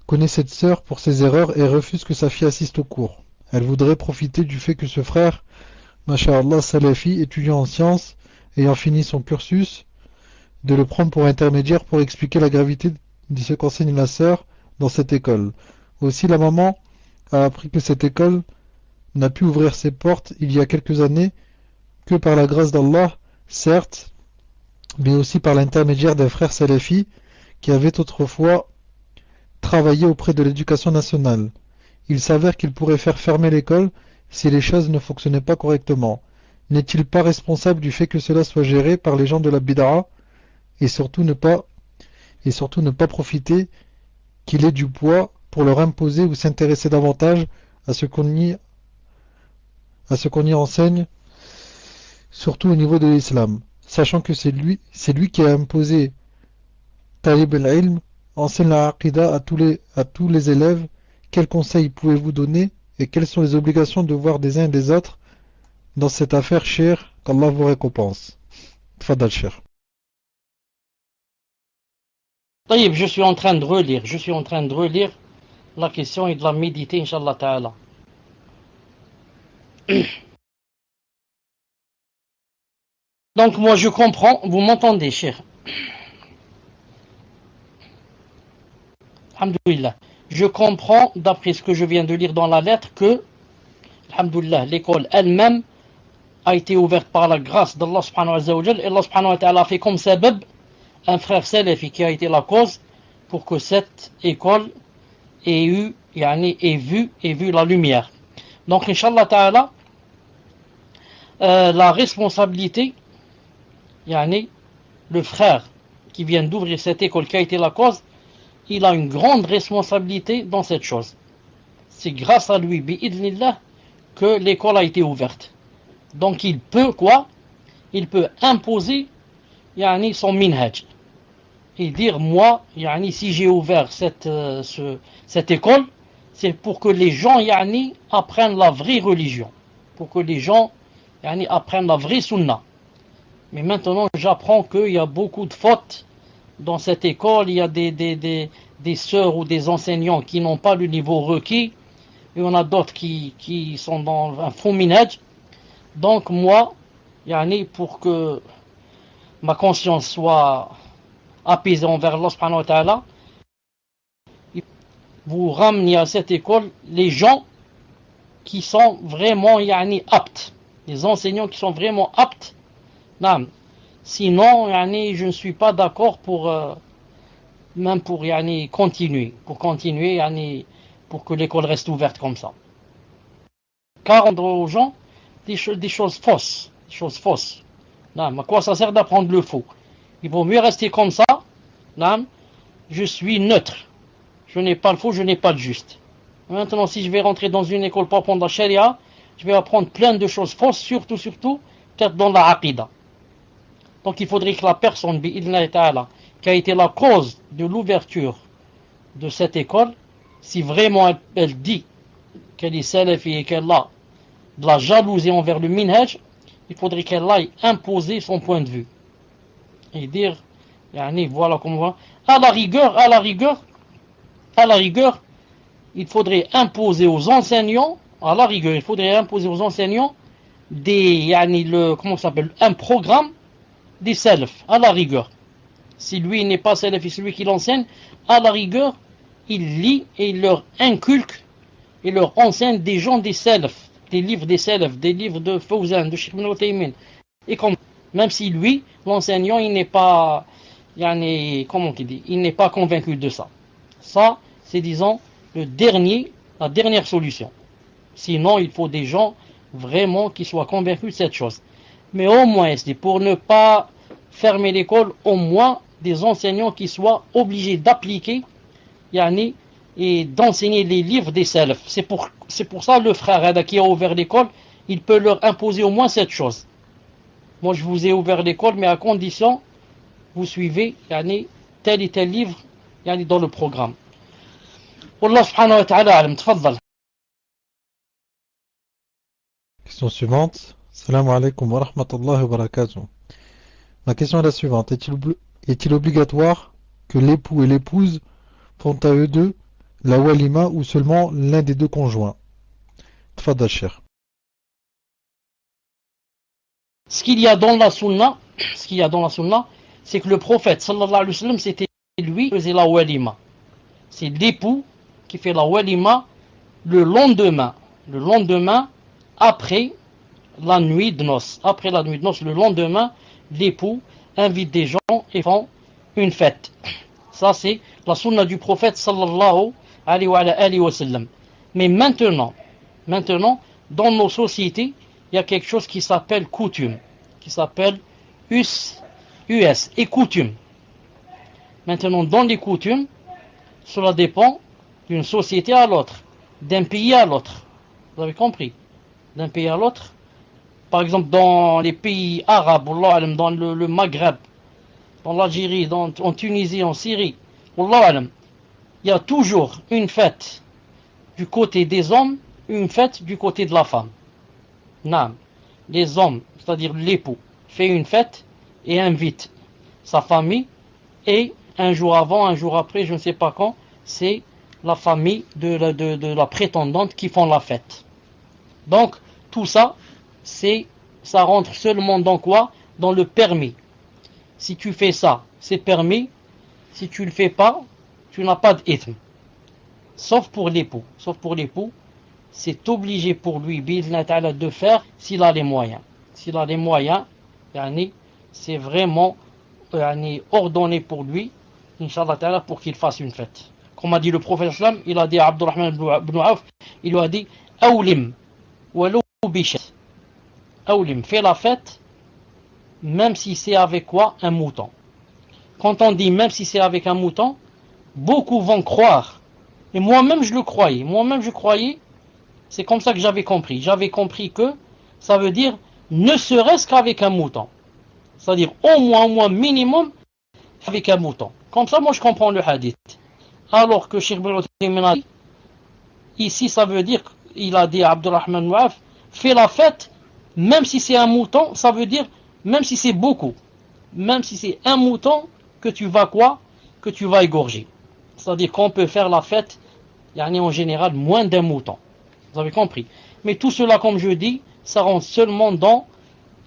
connaît cette sœur pour ses erreurs et refuse que sa fille assiste au cours. Elle voudrait profiter du fait que ce frère, masha'Allah, salafi, étudiant en sciences, ayant fini son cursus, de le prendre pour intermédiaire pour expliquer la gravité de ce qu'enseigne la sœur dans cette école. Aussi, la maman a appris que cette école n'a pu ouvrir ses portes il y a quelques années que par la grâce d'Allah, certes, mais aussi par l'intermédiaire d'un frère salafi qui avait autrefois travaillé auprès de l'éducation nationale. Il s'avère qu'il pourrait faire fermer l'école si les choses ne fonctionnaient pas correctement. N'est-il pas responsable du fait que cela soit géré par les gens de la bid'a et surtout ne pas profiter qu'il ait du poids pour leur imposer ou s'intéresser davantage à ce qu'on y enseigne, surtout au niveau de l'islam, sachant que c'est lui qui a imposé Talib al-Ilm, enseigne la Aqidah à tous les élèves. Quels conseils pouvez-vous donner et quelles sont les obligations de voir des uns et des autres dans cette affaire, cher, qu'Allah vous récompense. Tfadal, cher. طيب, je suis en train de relire la question et de la méditer, Inch'Allah Ta'ala. Donc moi je comprends, vous m'entendez, cher? Alhamdoulilah. Je comprends, d'après ce que je viens de lire dans la lettre, que, alhamdoulilah, l'école elle-même a été ouverte par la grâce d'Allah subhanahu wa ta'ala, et Allah subhanahu wa ta'ala a fait comme sabab un frère salafi qui a été la cause pour que cette école ait vu la lumière. Donc, Inch'Allah Ta'ala, la responsabilité, le frère qui vient d'ouvrir cette école qui a été la cause, il a une grande responsabilité dans cette chose. C'est grâce à lui, bi'idnillah, que l'école a été ouverte. Donc il peut quoi? Il peut imposer son minhaj. Et dire, moi, si j'ai ouvert cette école, c'est pour que les gens apprennent la vraie religion. Pour que les gens apprennent la vraie sunna. Mais maintenant, j'apprends qu'il y a beaucoup de fautes dans cette école. Il y a des sœurs ou des enseignants qui n'ont pas le niveau requis. Et on a d'autres qui sont dans un faux minhaj. Donc moi, pour que ma conscience soit apaisée envers Allah subhanahu wa ta'ala, vous ramenez à cette école les gens qui sont vraiment aptes, les enseignants qui sont vraiment aptes. Sinon, je ne suis pas d'accord pour continuer, pour que l'école reste ouverte comme ça. Car on doit aux gens des choses fausses. À quoi ça sert d'apprendre le faux? Il vaut mieux rester comme ça. Je suis neutre. Je n'ai pas le faux, je n'ai pas le juste. Maintenant, si je vais rentrer dans une école pour apprendre la charia, je vais apprendre plein de choses fausses, surtout, peut-être dans la aqidah. Donc il faudrait que la personne, bi'idhnillah ta'ala, qui a été la cause de l'ouverture de cette école, si vraiment elle dit qu'elle est salafi et qu'elle a de la jalousie envers le minhaj, il faudrait qu'elle aille imposer son point de vue. Et dire, voilà comment on va. À la rigueur, il faudrait imposer aux enseignants, un programme des salafs, à la rigueur. Si lui n'est pas salafi, celui qui l'enseigne, à la rigueur, il lit et il leur inculque et leur enseigne des gens des salafs, des livres des salafs, des livres de Fawzan, de Cheikh Ibn Uthaymin. Et comme, même si lui, l'enseignant, il n'est pas, il n'est pas convaincu de ça. Ça, c'est, disons, la dernière solution. Sinon, il faut des gens vraiment qui soient convaincus de cette chose. Mais au moins, pour ne pas fermer l'école, au moins des enseignants qui soient obligés d'appliquer yani, et d'enseigner les livres des salafs. C'est pour ça le frère qui a ouvert l'école, il peut leur imposer au moins cette chose. Moi je vous ai ouvert l'école, mais à condition vous suivez yani, tel et tel livre yani, dans le programme. Wallah subhanahu wa ta'ala alam, tfaddal. Question suivante. Salam alaikum wa rahmatullahi wa barakatuh. Ma question est la suivante. Est-il obligatoire que l'époux et l'épouse font à eux deux la walima ou seulement l'un des deux conjoints? Tfadal Cheikh. Ce qu'il y a dans la sunna, c'est que le prophète sallallahu alayhi wa sallam, c'était lui qui faisait la walima. C'est l'époux qui fait la walima le lendemain après la nuit de noces. Après la nuit de noces, le lendemain, l'époux invite des gens et font une fête. Ça, c'est la sunna du prophète sallallahu alayhi wa sallam. Mais maintenant, dans nos sociétés, il y a quelque chose qui s'appelle coutume, qui s'appelle US et coutume. Maintenant, dans les coutumes, cela dépend d'une société à l'autre, d'un pays à l'autre. Vous avez compris? D'un pays à l'autre. Par exemple, dans les pays arabes, dans le Maghreb, dans l'Algérie, en Tunisie, en Syrie, il y a toujours une fête du côté des hommes, une fête du côté de la femme. Non. Les hommes, c'est-à-dire l'époux, fait une fête et invite sa famille, et un jour avant, un jour après, je ne sais pas quand, c'est la famille de la prétendante qui font la fête. Donc, tout ça, ça rentre seulement dans quoi? Dans le permis. Si tu fais ça, c'est permis. Si tu le fais pas, tu n'as pas d'ithme. Sauf pour l'époux. C'est obligé pour lui, bi'idhna ta'ala, de faire s'il a les moyens. S'il a les moyens, c'est vraiment ordonné pour lui, Inch'Allah ta'ala, pour qu'il fasse une fête. Comme a dit le prophète sallam, il a dit à Abdurrahman ibn Auf, il lui a dit Awlim, walou bishat. Awlim, fais la fête, même si c'est avec quoi? Un mouton. Quand on dit même si c'est avec un mouton, beaucoup vont croire. Et moi-même je le croyais. C'est comme ça que j'avais compris. J'avais compris que ça veut dire ne serait-ce qu'avec un mouton. C'est-à-dire au moins minimum avec un mouton. Comme ça, moi je comprends le hadith. Alors que Cheikh Ibn Uthaymin a dit, ici ça veut dire, il a dit à Abdurrahman Mouaf, fais la fête, même si c'est un mouton, ça veut dire, même si c'est beaucoup, même si c'est un mouton, que tu vas égorger. C'est-à-dire qu'on peut faire la fête, en général, moins d'un mouton. Vous avez compris? Mais tout cela, comme je dis, ça rentre seulement dans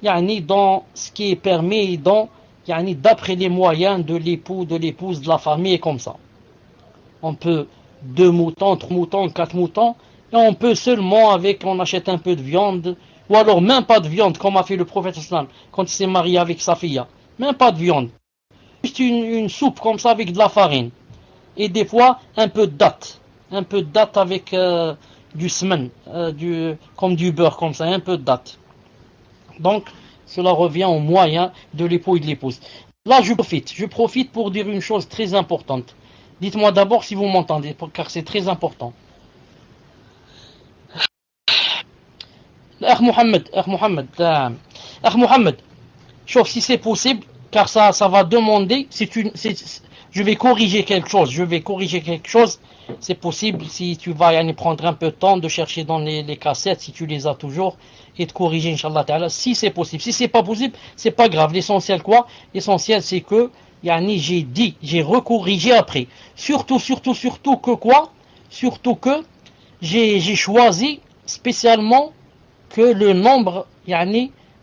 ce qui est permis, d'après les moyens de l'époux, de l'épouse, de la famille, et comme ça. On peut 2 moutons, 3 moutons, 4 moutons, et on peut seulement on achète un peu de viande, ou alors même pas de viande, comme a fait le prophète sallam quand il s'est marié avec sa fille. Même pas de viande. Juste une soupe comme ça avec de la farine. Et des fois, un peu de date. Avec du semen, comme du beurre, comme ça, un peu de date. Donc, cela revient au moyen de l'époux et de l'épouse. Là, je profite pour dire une chose très importante. Dites-moi d'abord si vous m'entendez, car c'est très important. Akh Mohamed, sauf si c'est possible, car ça va demander, je vais corriger quelque chose, c'est possible si tu vas prendre un peu de temps de chercher dans les cassettes, si tu les as toujours, et de corriger, Inch'Allah Ta'ala, si c'est possible. Si c'est pas possible, c'est pas grave. L'essentiel quoi? L'essentiel c'est que, j'ai recorrigé après. Surtout que quoi? Surtout que j'ai choisi spécialement que le nombre,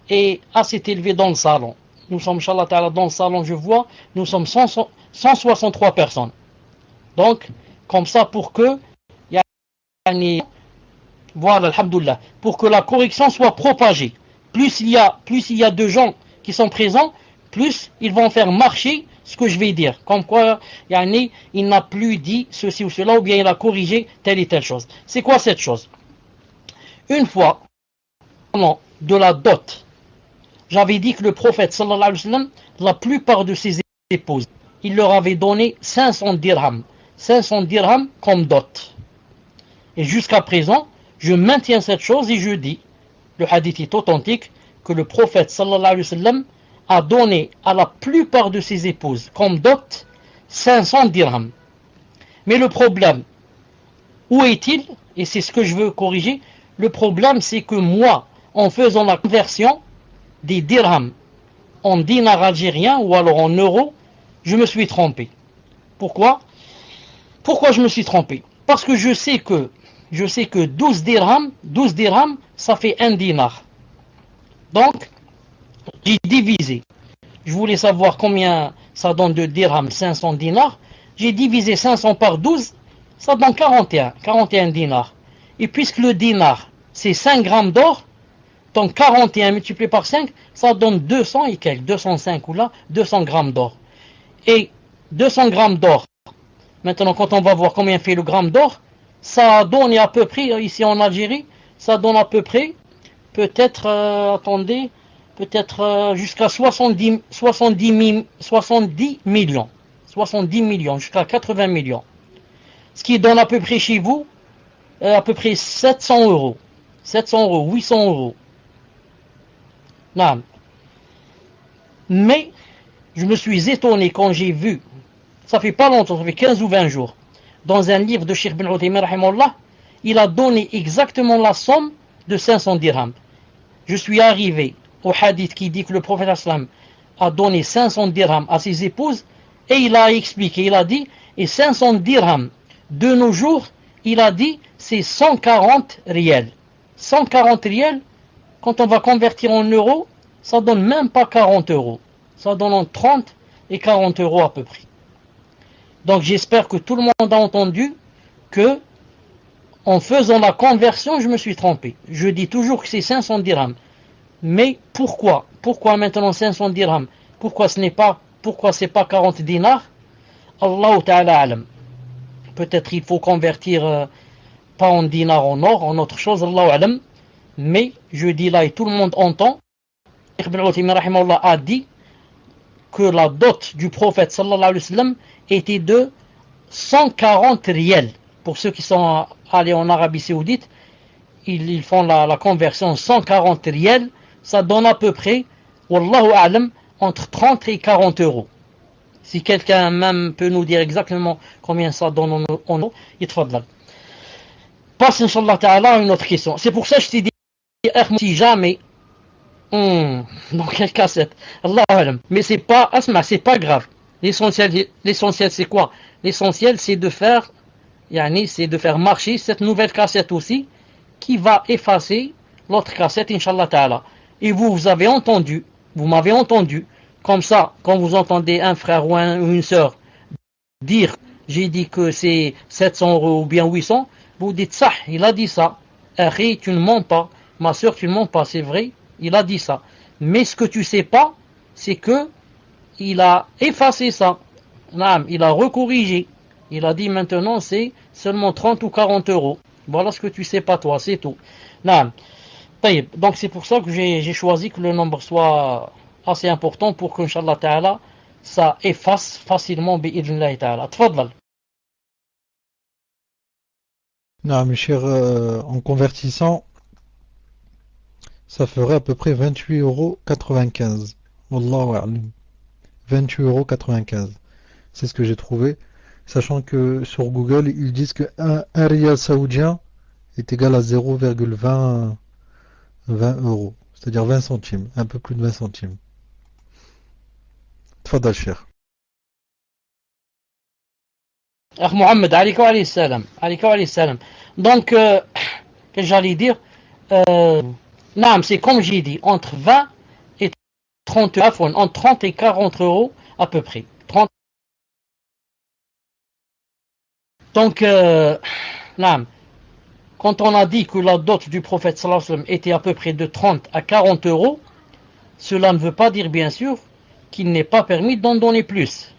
est assez élevé dans le salon. Nous sommes, Inch'Allah Ta'ala, dans le salon, je vois, nous sommes 163 personnes. Donc, comme ça, pour que, voilà, alhamdoulilah, pour que la correction soit propagée. Plus il y a de gens qui sont présents, plus ils vont faire marcher ce que je vais dire. Comme quoi, il n'a plus dit ceci ou cela, ou bien il a corrigé telle et telle chose. C'est quoi cette chose? Une fois, de la dot, j'avais dit que le prophète sallallahu alayhi wa sallam, la plupart de ses épouses, il leur avait donné 500 dirhams. 500 dirhams comme dot. Et jusqu'à présent, je maintiens cette chose et je dis, le hadith est authentique, que le prophète sallallahu alayhi wa sallam a donné à la plupart de ses épouses comme dot 500 dirhams. Mais le problème, où est-il? Et c'est ce que je veux corriger. Le problème, c'est que moi, en faisant la conversion des dirhams en dinars algériens ou alors en euros, je me suis trompé. Pourquoi? Pourquoi je me suis trompé? Parce que je sais que 12 dirhams, ça fait 1 dinar. Donc, j'ai divisé. Je voulais savoir combien ça donne de dirhams, 500 dinars. J'ai divisé 500 par 12, ça donne 41 dinars. Et puisque le dinar, c'est 5 grammes d'or, donc 41 multiplié par 5, ça donne 200 et quelques, 205 ou là, 200 grammes d'or. Et 200 grammes d'or, maintenant quand on va voir combien fait le gramme d'or, ça donne à peu près, ici en Algérie, ça donne à peu près, peut-être, jusqu'à 70 millions. 70 millions, jusqu'à 80 millions. Ce qui donne à peu près chez vous, à peu près 700 euros. 700 euros, 800 euros. Non. Mais, je me suis étonné quand j'ai vu, ça fait pas longtemps, ça fait 15 ou 20 jours, dans un livre de Cheikh Ibn Uthaymin, rahimahullah, il a donné exactement la somme de 500 dirhams. Je suis arrivé au hadith qui dit que le prophète sallam a donné 500 dirhams à ses épouses, et il a expliqué, il a dit, et 500 dirhams de nos jours, il a dit, c'est 140 riels. 140 riels, quand on va convertir en euros, ça donne même pas 40 euros. Ça donne entre 30 et 40 euros à peu près. Donc j'espère que tout le monde a entendu que, en faisant la conversion, je me suis trompé. Je dis toujours que c'est 500 dirhams. Mais pourquoi? Pourquoi maintenant 500 dirhams? Pourquoi c'est pas 40 dinars? Allah Ta'ala alam. Peut-être il faut convertir pas en dinars en or, en autre chose, Allah alam. Mais je dis là et tout le monde entend, Ibn Uthaymin rahimahullah a dit que la dot du prophète sallallahu alayhi wa sallam était de 140 riels. Pour ceux qui sont allés en Arabie Saoudite, ils font la conversion 140 riels, ça donne à peu près, wallahu a'lam, entre 30 et 40 euros. Si quelqu'un même peut nous dire exactement combien ça donne en euros, il te faudra. Passe, Inch'Allah Ta'ala, à une autre question. C'est pour ça que je t'ai dit, si jamais, dans quelle cassette, Allah alam. Mais c'est pas, Asma, c'est pas grave. L'essentiel c'est quoi? L'essentiel c'est de faire, c'est de faire marcher cette nouvelle cassette aussi, qui va effacer l'autre cassette, Inch'Allah Ta'ala. Et vous m'avez entendu, comme ça, quand vous entendez un frère ou une sœur dire, j'ai dit que c'est 700 euros ou bien 800, vous dites ça, il a dit ça. Akhi, tu ne mens pas. Ma sœur, tu ne mens pas, c'est vrai, il a dit ça. Mais ce que tu sais pas, c'est que il a effacé ça. Il a recorrigé. Il a dit maintenant c'est seulement 30 ou 40 euros. Voilà ce que tu sais pas toi, c'est tout. Donc c'est pour ça que j'ai choisi que le nombre soit assez important pour qu'Inch'Allah Ta'ala ça efface facilement bi'idhnillahi Ta'ala. Tfadlal. Non, mes chers, en convertissant, ça ferait à peu près 28,95 €. Wallahu a'lam. 28,95 €. C'est ce que j'ai trouvé. Sachant que sur Google, ils disent que un rial saoudien est égal à 0,20 €. C'est-à-dire 20 centimes. Un peu plus de 20 centimes. Tfadal, cher. Mohamed, alaykoum alayhi salam. Donc, qu'est-ce que j'allais dire? C'est comme j'ai dit, entre 20 et 30 euros, entre 30 et 40 euros à peu près. 30. Donc, quand on a dit que la dot du prophète sallallahu alayhi wa sallam était à peu près de 30 à 40 euros, cela ne veut pas dire bien sûr qu'il n'est pas permis d'en donner plus.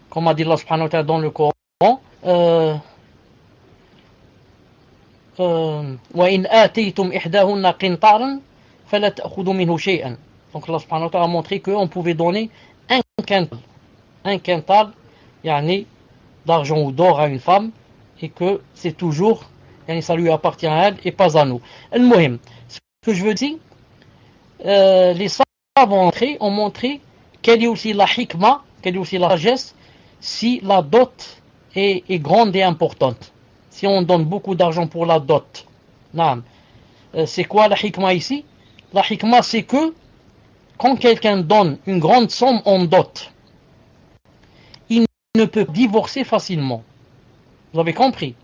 Comme a dit Allah subhanahu wa ta'ala dans le Coran, وإن آتيتم إحداهن قنطارا فلا تأخذوا منه شيئا. Donc Allah subhanahu wa ta'ala a montré qu'on pouvait donner un quintal yani, d'argent ou d'or à une femme et que c'est toujours yani, ça lui appartient à elle et pas à nous. Al-Muhim, ce que je veux dire, les savants ont montré quelle est aussi la hikmah, quelle est aussi la sagesse si la dot est grande et importante. Si on donne beaucoup d'argent pour la dot, c'est quoi la hikmah ici? La hikmah c'est que quand quelqu'un donne une grande somme en dot, il ne peut divorcer facilement. Vous avez compris?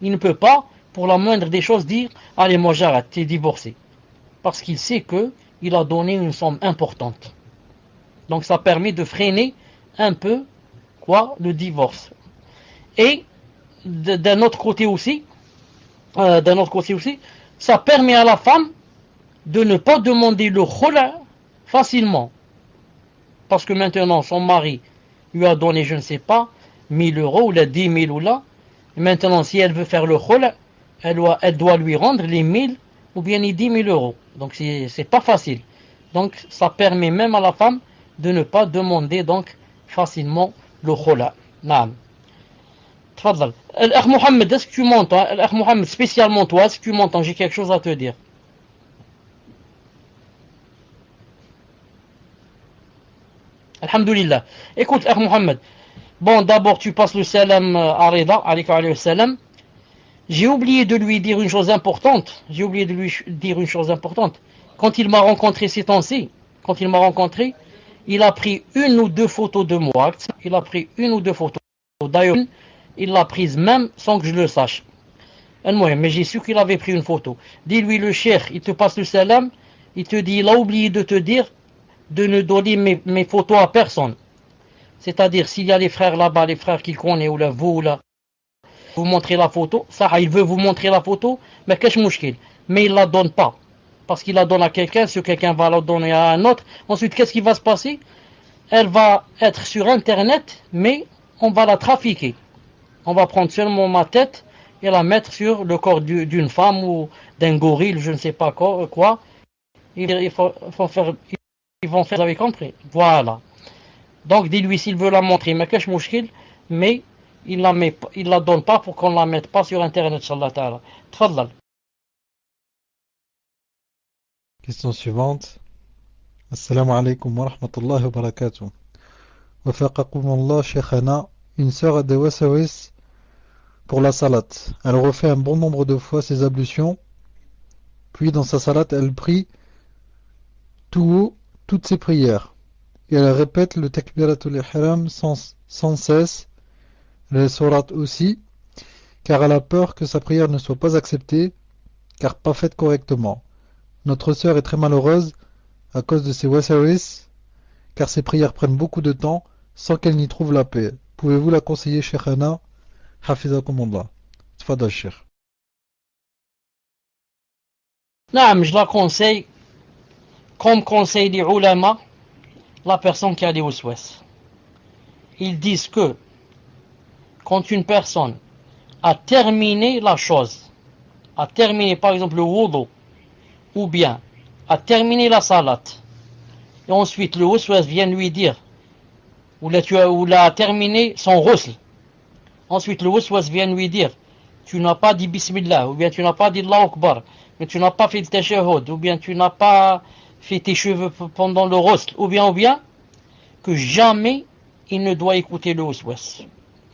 Il ne peut pas, pour la moindre des choses, dire « Allez, moi j'arrête, t'es divorcé ». Parce qu'il sait qu'il a donné une somme importante. Donc ça permet de freiner un peu le divorce. Et d'un autre côté aussi, ça permet à la femme de ne pas demander le khula facilement. Parce que maintenant, son mari lui a donné, je ne sais pas, 1000 euros ou la 10 000 ou là. Et maintenant, si elle veut faire le khula, elle doit lui rendre les 1000 ou bien les 10 000 euros. Donc, c'est pas facile. Donc, ça permet même à la femme de ne pas demander donc facilement le khula. Naam. Tfadal. Al-Akh Mohamed, est-ce que tu m'entends? Al-Akh Mohamed, spécialement toi, est-ce que tu m'entends? J'ai quelque chose à te dire. Alhamdulillah. Écoute, Akh Mohamed. Bon, d'abord, tu passes le salam à Rida, alayhi salam. J'ai oublié de lui dire une chose importante. Quand il m'a rencontré ces temps-ci, il a pris une ou deux photos de moi. D'ailleurs, il l'a prise même sans que je le sache. Mais j'ai su qu'il avait pris une photo. Dis-lui, le cheikh, il te passe le salam, il te dit, il a oublié de te dire de ne donner mes photos à personne. C'est-à-dire, s'il y a les frères là-bas, les frères qu'il connaît, ou là, vous montrez la photo, ça, il veut vous montrer la photo, mais qu'est-ce mouchkil? Mais il la donne pas. Parce qu'il la donne à quelqu'un, si quelqu'un va la donner à un autre. Ensuite, qu'est-ce qui va se passer? Elle va être sur Internet, mais on va la trafiquer. On va prendre seulement ma tête et la mettre sur le corps d'une femme ou d'un gorille, je ne sais pas quoi. Ils vont faire, vous avez compris? Voilà. Donc, dis-lui s'il veut la montrer, mais qu'est-ce mouchkil? Mais il la donne pas pour qu'on la mette pas sur Internet, Inch'Allah ta'ala. Tfadlal. Question suivante. Assalamu alaikum wa rahmatullahi wa barakatuh. Wafaqakumullah, Sheikhana. Une sœur a des wasawis pour la salat. Elle refait un bon nombre de fois ses ablutions. Puis dans sa salat, elle prie tout haut toutes ses prières. Et elle répète le takbiratul ihram sans cesse, les sourates aussi, car elle a peur que sa prière ne soit pas acceptée, car pas faite correctement. Notre sœur est très malheureuse à cause de ses wasawis, car ses prières prennent beaucoup de temps sans qu'elle n'y trouve la paix. Pouvez-vous la conseiller, Sheikhana? Hafizakumullah. Tfadal, Sheikh. Naam, je la conseille, comme conseil des ulama, la personne qui a des waswas. Ils disent que quand une personne a terminé la chose, a terminé par exemple le wudu, ou bien a terminé la salat, et ensuite le waswas vient lui dire, ou l'a terminé son ghusl, ensuite le waswas vient lui dire, tu n'as pas dit bismillah, ou bien tu n'as pas dit Allahu Akbar, mais tu n'as pas fait le tashahhud, ou bien tu n'as pas fait tes cheveux pendant le ghusl, ou bien, que jamais il ne doit écouter le waswas.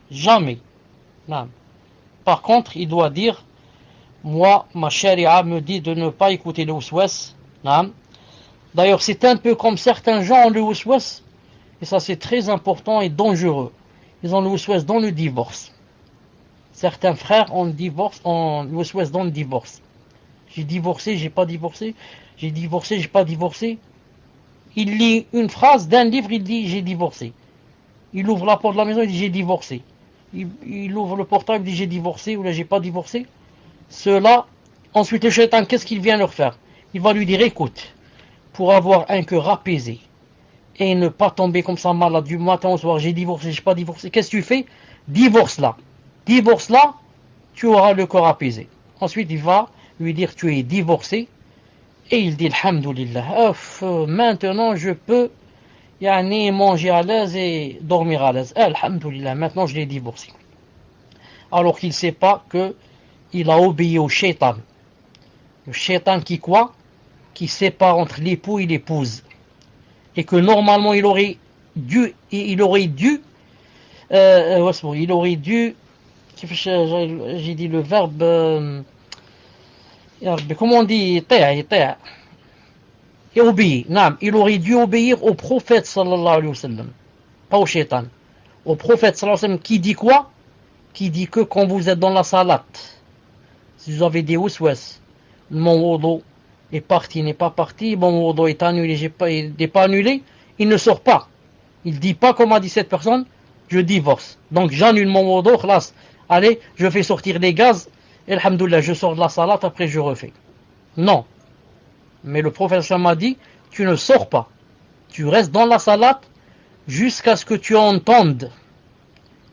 Jamais. Non. Par contre, il doit dire, moi, ma charia me dit de ne pas écouter le waswas. Non. D'ailleurs, c'est un peu comme certains gens ont le waswas, et ça c'est très important et dangereux. Ils ont le waswas dans le divorce. Certains frères ont le waswas dans le divorce. J'ai divorcé, j'ai pas divorcé. J'ai divorcé, j'ai pas divorcé. Il lit une phrase d'un livre, il dit j'ai divorcé. Il ouvre la porte de la maison, il dit j'ai divorcé. Il ouvre le portable, il dit j'ai divorcé ou là j'ai pas divorcé. Cela, ensuite le shaitan, qu'est-ce qu'il vient leur faire? Il va lui dire écoute, pour avoir un cœur apaisé et ne pas tomber comme ça malade du matin au soir, j'ai divorcé, j'ai pas divorcé, qu'est-ce que tu fais? Divorce là, tu auras le cœur apaisé. Ensuite, il va lui dire tu es divorcé. Et il dit alhamdoulilah, maintenant je peux manger à l'aise et dormir à l'aise. Alhamdoulilah, maintenant je l'ai divorcé. Alors qu'il ne sait pas qu'il a obéi au shaitan. Le shaitan qui quoi? Qui sépare entre l'époux et l'épouse. Et que normalement il aurait dû, j'ai dit le verbe, comment on dit, et obéir. Il aurait dû obéir au prophète sallallahu alayhi wa sallam, pas au shaitan. Au prophète sallallahu alayhi wa sallam qui dit quoi? Qui dit que quand vous êtes dans la salat, si vous avez des waswas, mon wudu est parti, n'est pas parti, mon wudu est annulé, il n'est pas annulé, il ne sort pas. Il ne dit pas comme a dit cette personne, je divorce. Donc j'annule mon wudu, khlas, allez, je fais sortir les gaz, et alhamdoulilah, je sors de la salat, après je refais. Non. Mais le prophète m'a dit, tu ne sors pas. Tu restes dans la salat jusqu'à ce que tu entendes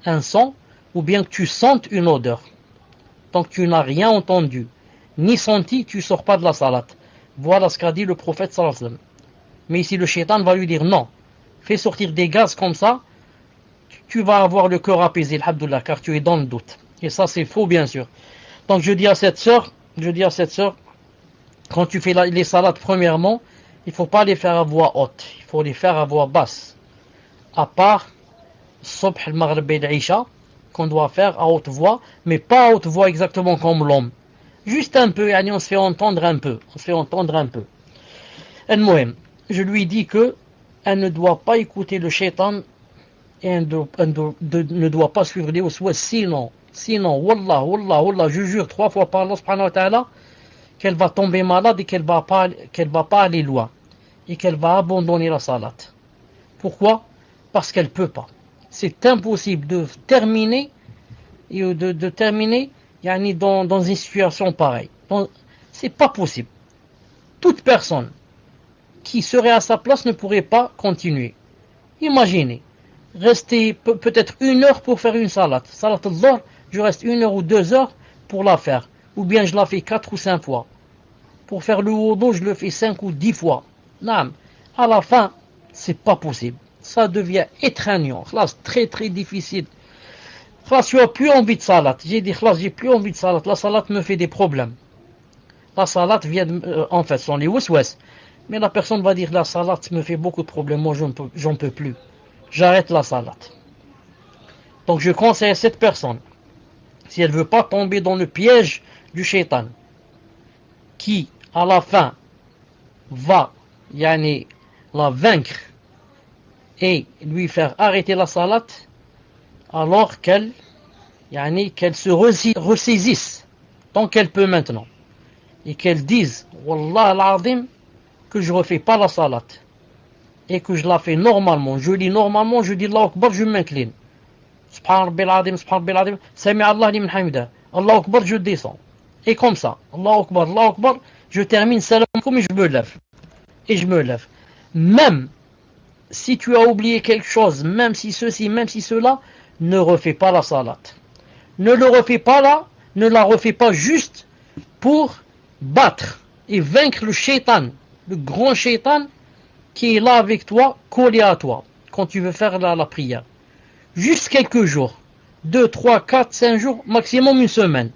un son ou bien que tu sentes une odeur. Tant que tu n'as rien entendu ni senti, tu ne sors pas de la salat. Voilà ce qu'a dit le prophète sallallahu alayhi wa sallam. Mais ici le shaitan va lui dire non, fais sortir des gaz comme ça, tu vas avoir le cœur apaisé, alhamdoulilah, car tu es dans le doute. Et ça c'est faux bien sûr. Donc je dis à cette sœur, quand tu fais les salades, premièrement, il ne faut pas les faire à voix haute, il faut les faire à voix basse. À part Subh al-Maghrib et l'Isha, qu'on doit faire à haute voix, mais pas à haute voix exactement comme l'homme. Juste un peu, on se fait entendre un peu. Je lui dis que elle ne doit pas écouter le shaitan et elle ne doit pas suivre les osouas, sinon, wallah, je jure 3 fois par Allah subhanahu wa ta'ala, qu'elle va tomber malade et qu'elle va pas aller loin et qu'elle va abandonner la salat. Pourquoi? Parce qu'elle peut pas. C'est impossible de terminer dans une situation pareille. C'est pas possible. Toute personne qui serait à sa place ne pourrait pas continuer. Imaginez, rester peut-être 1 heure pour faire une salat. Salat al-Dhuhr, je reste 1 heure ou 2 heures pour la faire. Ou bien je la fais 4 ou 5 fois. Pour faire le wudu, je le fais 5 ou 10 fois. Non, à la fin, c'est pas possible. Ça devient étreignant. Très très difficile. Tu as plus envie de salat. J'ai dit, j'ai plus envie de salat. La salat me fait des problèmes. La salat vient, en fait, sont les waswas. Mais la personne va dire, la salat me fait beaucoup de problèmes. Moi, j'en peux plus. J'arrête la salat. Donc, je conseille à cette personne, si elle ne veut pas tomber dans le piège du shaitan, qui, à la fin, va, la vaincre et lui faire arrêter la salat, alors qu'elle se ressaisisse tant qu'elle peut maintenant et qu'elle dise wallah al-azim que je refais pas la salat et que je la fais normalement, je lis normalement, je dis Allahu Akbar, je m'incline, subhan rabbil azim, sami Allah liman hamida, Allahu Akbar, je descends, et comme ça, Allahu Akbar, je termine salam comme je me lève. Même si tu as oublié quelque chose, même si ceci, même si cela, ne refais pas la salat. Ne le refais pas là, ne la refais pas juste pour battre et vaincre le shaitan, le grand shaitan qui est là avec toi, collé à toi, quand tu veux faire la prière. Juste quelques jours, 2, 3, 4, 5 jours, maximum 1 semaine.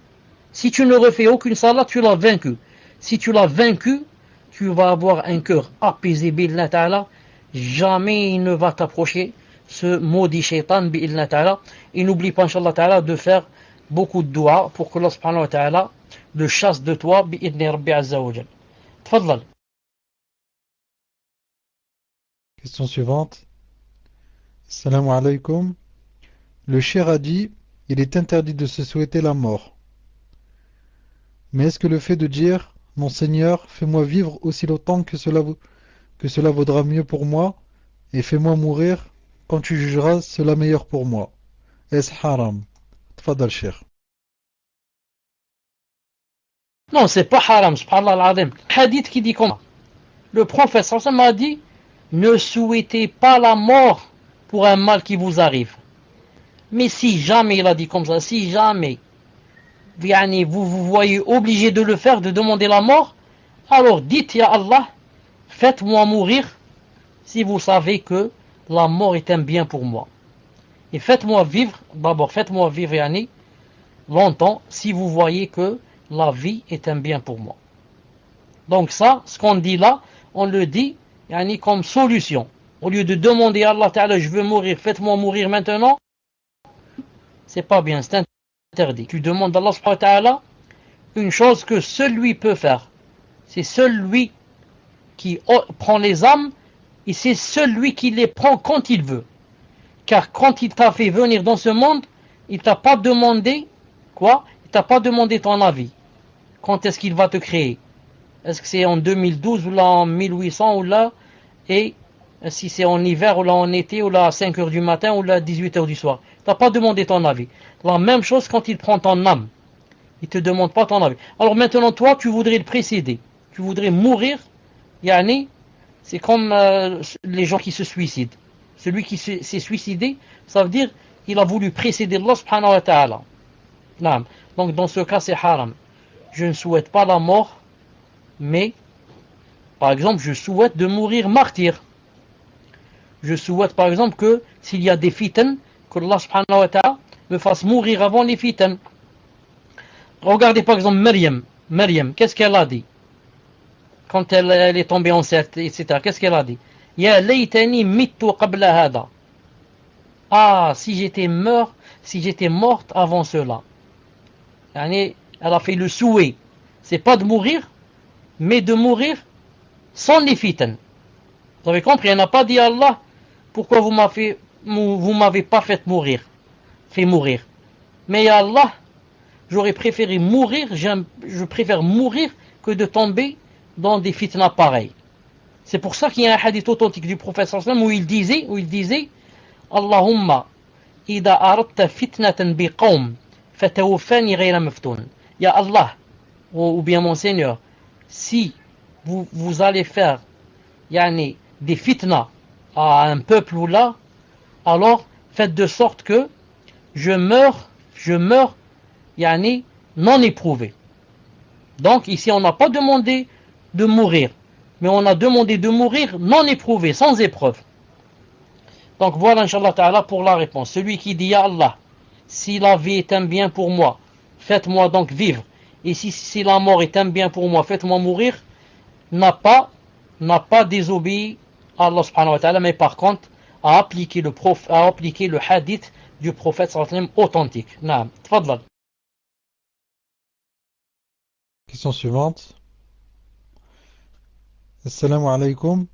Si tu ne refais aucune salat, tu l'as vaincu. Si tu l'as vaincu, tu vas avoir un cœur apaisé, bi'illah ta'ala. Jamais il ne va t'approcher, ce maudit shaitan, bi'illah ta'ala. Et n'oublie pas, inshallah ta'ala, de faire beaucoup de dua pour que Allah subhanahu wa ta'ala le chasse de toi, bi'idni rabbi azza wa jal. Tfaddal. Question suivante. Salam alaykoum. Le cheikh a dit, il est interdit de se souhaiter la mort. Mais est-ce que le fait de dire, mon Seigneur, fais-moi vivre aussi longtemps que cela vaudra mieux pour moi, et fais-moi mourir quand tu jugeras cela meilleur pour moi, est-ce haram? Tfadal cheikh. Non, c'est pas haram, subhanallah al-azim. Hadith qui dit comment? Le prophète sallallahu alayhi wa sallam a dit, ne souhaitez pas la mort pour un mal qui vous arrive. Mais si jamais, il a dit comme ça, si jamais vous vous voyez obligé de le faire, de demander la mort, alors dites, Ya Allah, faites-moi mourir si vous savez que la mort est un bien pour moi. Et faites-moi vivre, d'abord faites-moi vivre longtemps si vous voyez que la vie est un bien pour moi. Donc ça, ce qu'on dit là, on le dit comme solution. Au lieu de demander à Allah Ta'ala, je veux mourir, faites-moi mourir maintenant, c'est pas bien, c'est interdit. Tu demandes à Allah Subhanahu wa Ta'ala une chose que seul lui peut faire. C'est celui qui prend les âmes et c'est celui qui les prend quand il veut. Car quand il t'a fait venir dans ce monde, il t'a pas demandé quoi? Il t'a pas demandé ton avis. Quand est-ce qu'il va te créer? Est-ce que c'est en 2012 ou là en 1800 ou là? Et si c'est en hiver ou là en été ou là à 5 heures du matin ou là à 18 heures du soir. Il t'a pas demandé ton avis. La même chose quand il prend ton âme. Il te demande pas ton avis. Alors maintenant toi tu voudrais le précéder. Tu voudrais mourir. C'est comme les gens qui se suicident. Celui qui s'est suicidé, ça veut dire il a voulu précéder Allah subhanahu wa ta'ala. Donc dans ce cas c'est haram. Je ne souhaite pas la mort, mais par exemple je souhaite de mourir martyr. Je souhaite par exemple que s'il y a des fitnes, que Allah subhanahu wa ta'ala me fasse mourir avant les fitnes. Regardez par exemple Maryam, qu'est-ce qu'elle a dit quand elle est tombée enceinte, etc. Qu'est-ce qu'elle a dit? Ya laytani mittu qabla hada. Ah, si j'étais morte avant cela. Elle a fait le souhait. C'est pas de mourir, mais de mourir sans les fitnes. Vous avez compris? Elle n'a pas dit à Allah, pourquoi vous m'avez pas fait mourir? Mais ya Allah, j'aurais préféré mourir, je préfère mourir que de tomber dans des fitnas pareils. C'est pour ça qu'il y a un hadith authentique du prophète sallallahu alayhi wa sallam où il disait Allahumma ida aradta fitnatan biqawm fatawfani ghayra maftoun. Ya Allah, ou bien mon Seigneur, si vous allez faire des fitnas à un peuple ou là, alors faites de sorte que je meurs non éprouvé. Donc ici on n'a pas demandé de mourir, mais on a demandé de mourir non éprouvé, sans épreuve. Donc voilà, Inch'Allah Ta'ala, pour la réponse. Celui qui dit, Ya Allah, si la vie est un bien pour moi, faites-moi donc vivre. Et si la mort est un bien pour moi, faites-moi mourir, n'a pas désobéi à Allah Subhanahu wa Ta'ala, mais par contre, a appliqué le hadith du prophète sallallahu alayhi wa sallam authentique. Naam, tfadlal. Question suivante. Assalamu alaikum.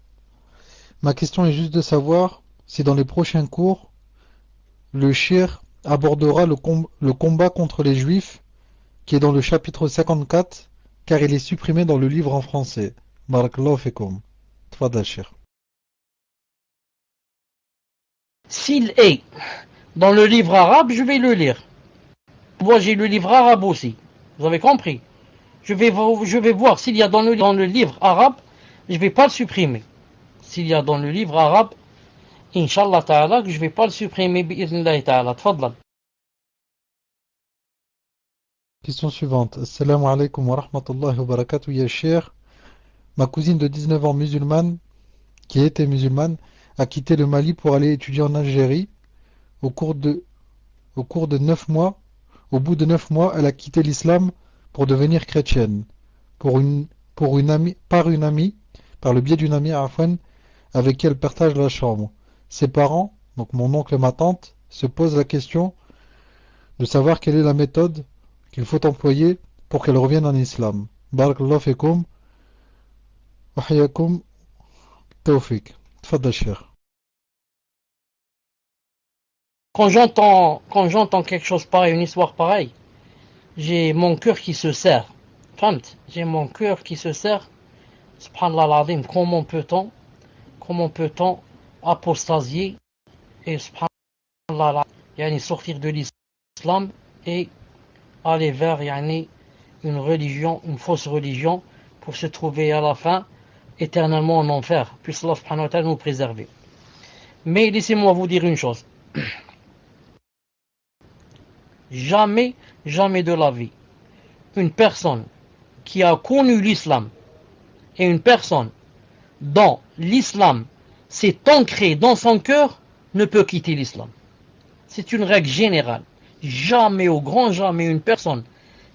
Ma question est juste de savoir si dans les prochains cours, le shir abordera le combat contre les juifs qui est dans le chapitre 54 car il est supprimé dans le livre en français. Barakallahu fikum. Tfadal shir. S'il est dans le livre arabe, je vais le lire. Moi j'ai le livre arabe aussi. Vous avez compris? Je vais voir s'il y a dans le livre arabe, je ne vais pas le supprimer. S'il y a dans le livre arabe, Inch'Allah Ta'ala, je ne vais pas le supprimer. Bi'idhnillahi Ta'ala. Tfadlal. Question suivante. Assalamu alaikum wa rahmatullahi wa barakatuh ya cher. Ma cousine de 19 ans musulmane, qui était musulmane, a quitté le Mali pour aller étudier en Algérie. Au cours de 9 mois, au bout de 9 mois, elle a quitté l'islam pour devenir chrétienne. Par le biais d'une amie Afwan, avec qui elle partage la chambre. Ses parents, donc mon oncle et ma tante, se posent la question de savoir quelle est la méthode qu'il faut employer pour qu'elle revienne en islam. Barakallahu fikum wa hayakum tawfiq. Tfadal cher. Quand j'entends quelque chose pareil, une histoire pareille, j'ai mon cœur qui se serre. J'ai mon cœur qui se serre. Subhanallah al-Azim, comment peut-on apostasier et subhanallah sortir de l'islam et aller vers une religion, une fausse religion, pour se trouver à la fin éternellement en enfer. Puisse Allah subhanahu wa ta'ala nous préserver. Mais laissez-moi vous dire une chose. Jamais de la vie, une personne qui a connu l'islam et une personne dont l'islam s'est ancré dans son cœur ne peut quitter l'islam. C'est une règle générale. Jamais, au grand jamais, une personne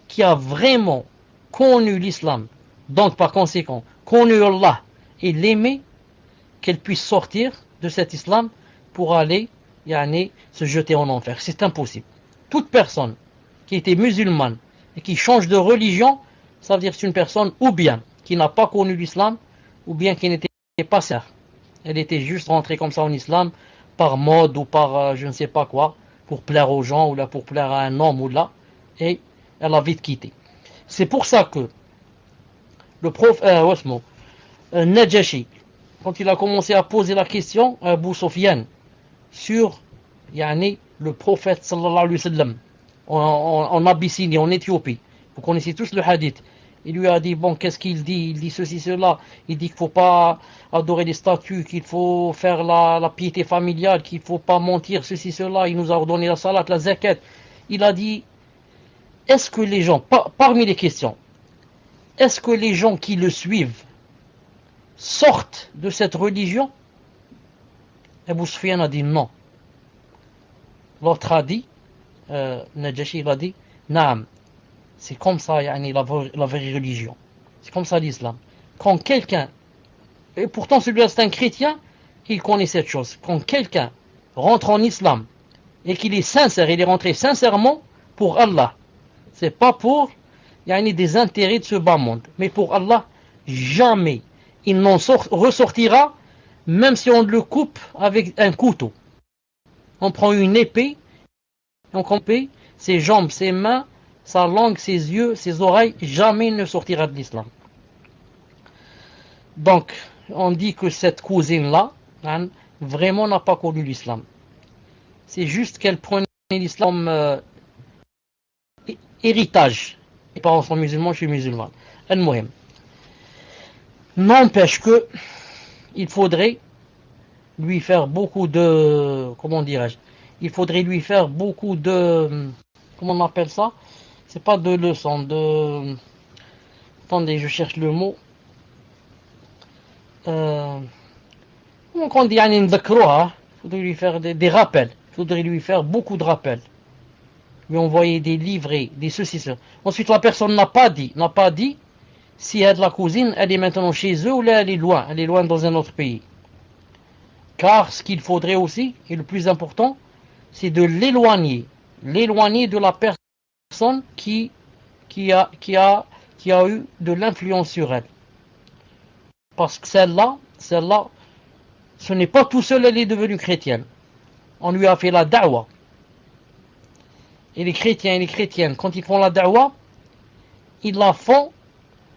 qui a vraiment connu l'islam, donc par conséquent, connu Allah et l'aimé, qu'elle puisse sortir de cet islam pour aller se jeter en enfer. C'est impossible. Toute personne qui était musulmane et qui change de religion, ça veut dire que c'est une personne ou bien qui n'a pas connu l'islam, ou bien qui n'était pas sœur. Elle était juste rentrée comme ça en islam, par mode ou par je ne sais pas quoi, pour plaire aux gens, ou là pour plaire à un homme, ou là, et elle a vite quitté. C'est pour ça que le prophète Najashi, quand il a commencé à poser la question à Abu Sufyan sur le prophète sallallahu alayhi wa sallam en Abyssinie, en Éthiopie, vous connaissez tous le hadith. Il lui a dit, bon, qu'est-ce qu'il dit? Il dit ceci, cela. Il dit qu'il ne faut pas adorer les statues, qu'il faut faire la piété familiale, qu'il ne faut pas mentir, ceci, cela. Il nous a ordonné la salat, la zakat. Il a dit, est-ce que les gens, parmi les questions, est-ce que les gens qui le suivent sortent de cette religion? Abu Sufyan a dit non. L'autre a dit, Najashi il a dit, naam. C'est comme ça, la vraie religion. C'est comme ça l'islam. Quand quelqu'un, et pourtant celui-là c'est un chrétien, il connaît cette chose. Quand quelqu'un rentre en islam et qu'il est sincère, il est rentré sincèrement pour Allah. C'est pas pour des intérêts de ce bas monde. Mais pour Allah, jamais il n'en ressortira, même si on le coupe avec un couteau. On prend une épée, on coupe ses jambes, ses mains, sa langue, ses yeux, ses oreilles, jamais il ne sortira de l'islam. Donc, on dit que cette cousine-là, vraiment n'a pas connu l'islam. C'est juste qu'elle prenait l'islam comme héritage. Les parents sont musulmans, je suis musulman. Al-Muhim. N'empêche que il faudrait lui faire beaucoup de... Comment dirais-je? Il faudrait lui faire beaucoup de... Comment on appelle ça? C'est pas de leçons, de... Attendez, je cherche le mot. Comment on dit? Il faudrait lui faire des rappels. Il faudrait lui faire beaucoup de rappels. Lui envoyer des livrets, des ceci, cela. Ensuite, la personne n'a pas dit si elle, la cousine, elle est maintenant chez eux ou là elle est loin dans un autre pays. Car ce qu'il faudrait aussi, et le plus important, c'est de l'éloigner de la personne qui a eu de l'influence sur elle. Parce que celle-là, ce n'est pas tout seul, elle est devenue chrétienne. On lui a fait la da'wa. Et les chrétiens et les chrétiennes, quand ils font la da'wa, ils la font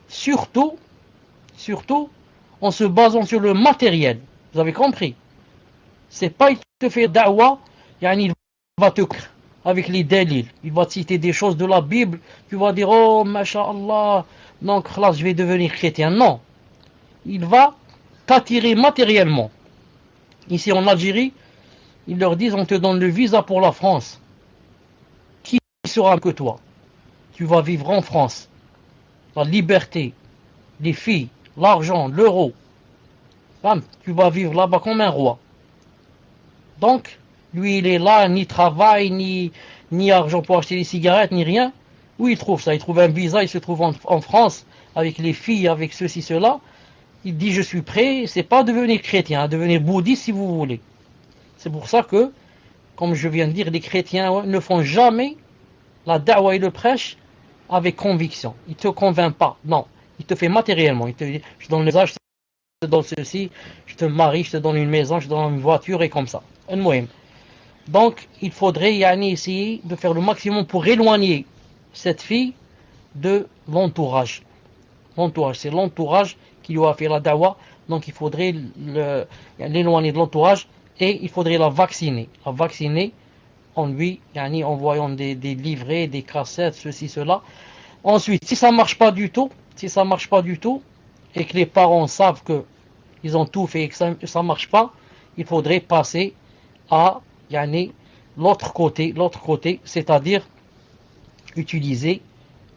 surtout en se basant sur le matériel. Vous avez compris? C'est pas il te fait da'wa, il va te avec les dalils. Il va te citer des choses de la Bible. Tu vas dire, oh, masha'Allah, donc là, je vais devenir chrétien. Non. Il va t'attirer matériellement. Ici en Algérie, ils leur disent, on te donne le visa pour la France. Qui sera que toi? Tu vas vivre en France. La liberté, les filles, l'argent, l'euro. Tu vas vivre là-bas comme un roi. Donc, lui, il est là, ni travail, ni argent pour acheter des cigarettes, ni rien. Où il trouve ça? Il trouve un visa, il se trouve en France, avec les filles, avec ceci, cela. Il dit, je suis prêt, c'est pas devenir chrétien, devenir bouddhiste si vous voulez. C'est pour ça que, comme je viens de dire, les chrétiens ne font jamais la da'wa et le prêche avec conviction. Il ne te convainc pas. Non, il te fait matériellement. Il te dit, je te donne les âges, je te donne ceci, je te marie, je te donne une maison, je te donne une voiture et comme ça. Donc, il faudrait essayer de faire le maximum pour éloigner cette fille de l'entourage. L'entourage, c'est l'entourage qui lui a fait la dawa. Donc, il faudrait l'éloigner de l'entourage et il faudrait la vacciner. La vacciner en lui, envoyant des livrets, des cassettes, ceci, cela. Ensuite, si ça marche pas du tout, et que les parents savent que ils ont tout fait et que ça marche pas, il faudrait passer à l'autre côté, c'est-à-dire utiliser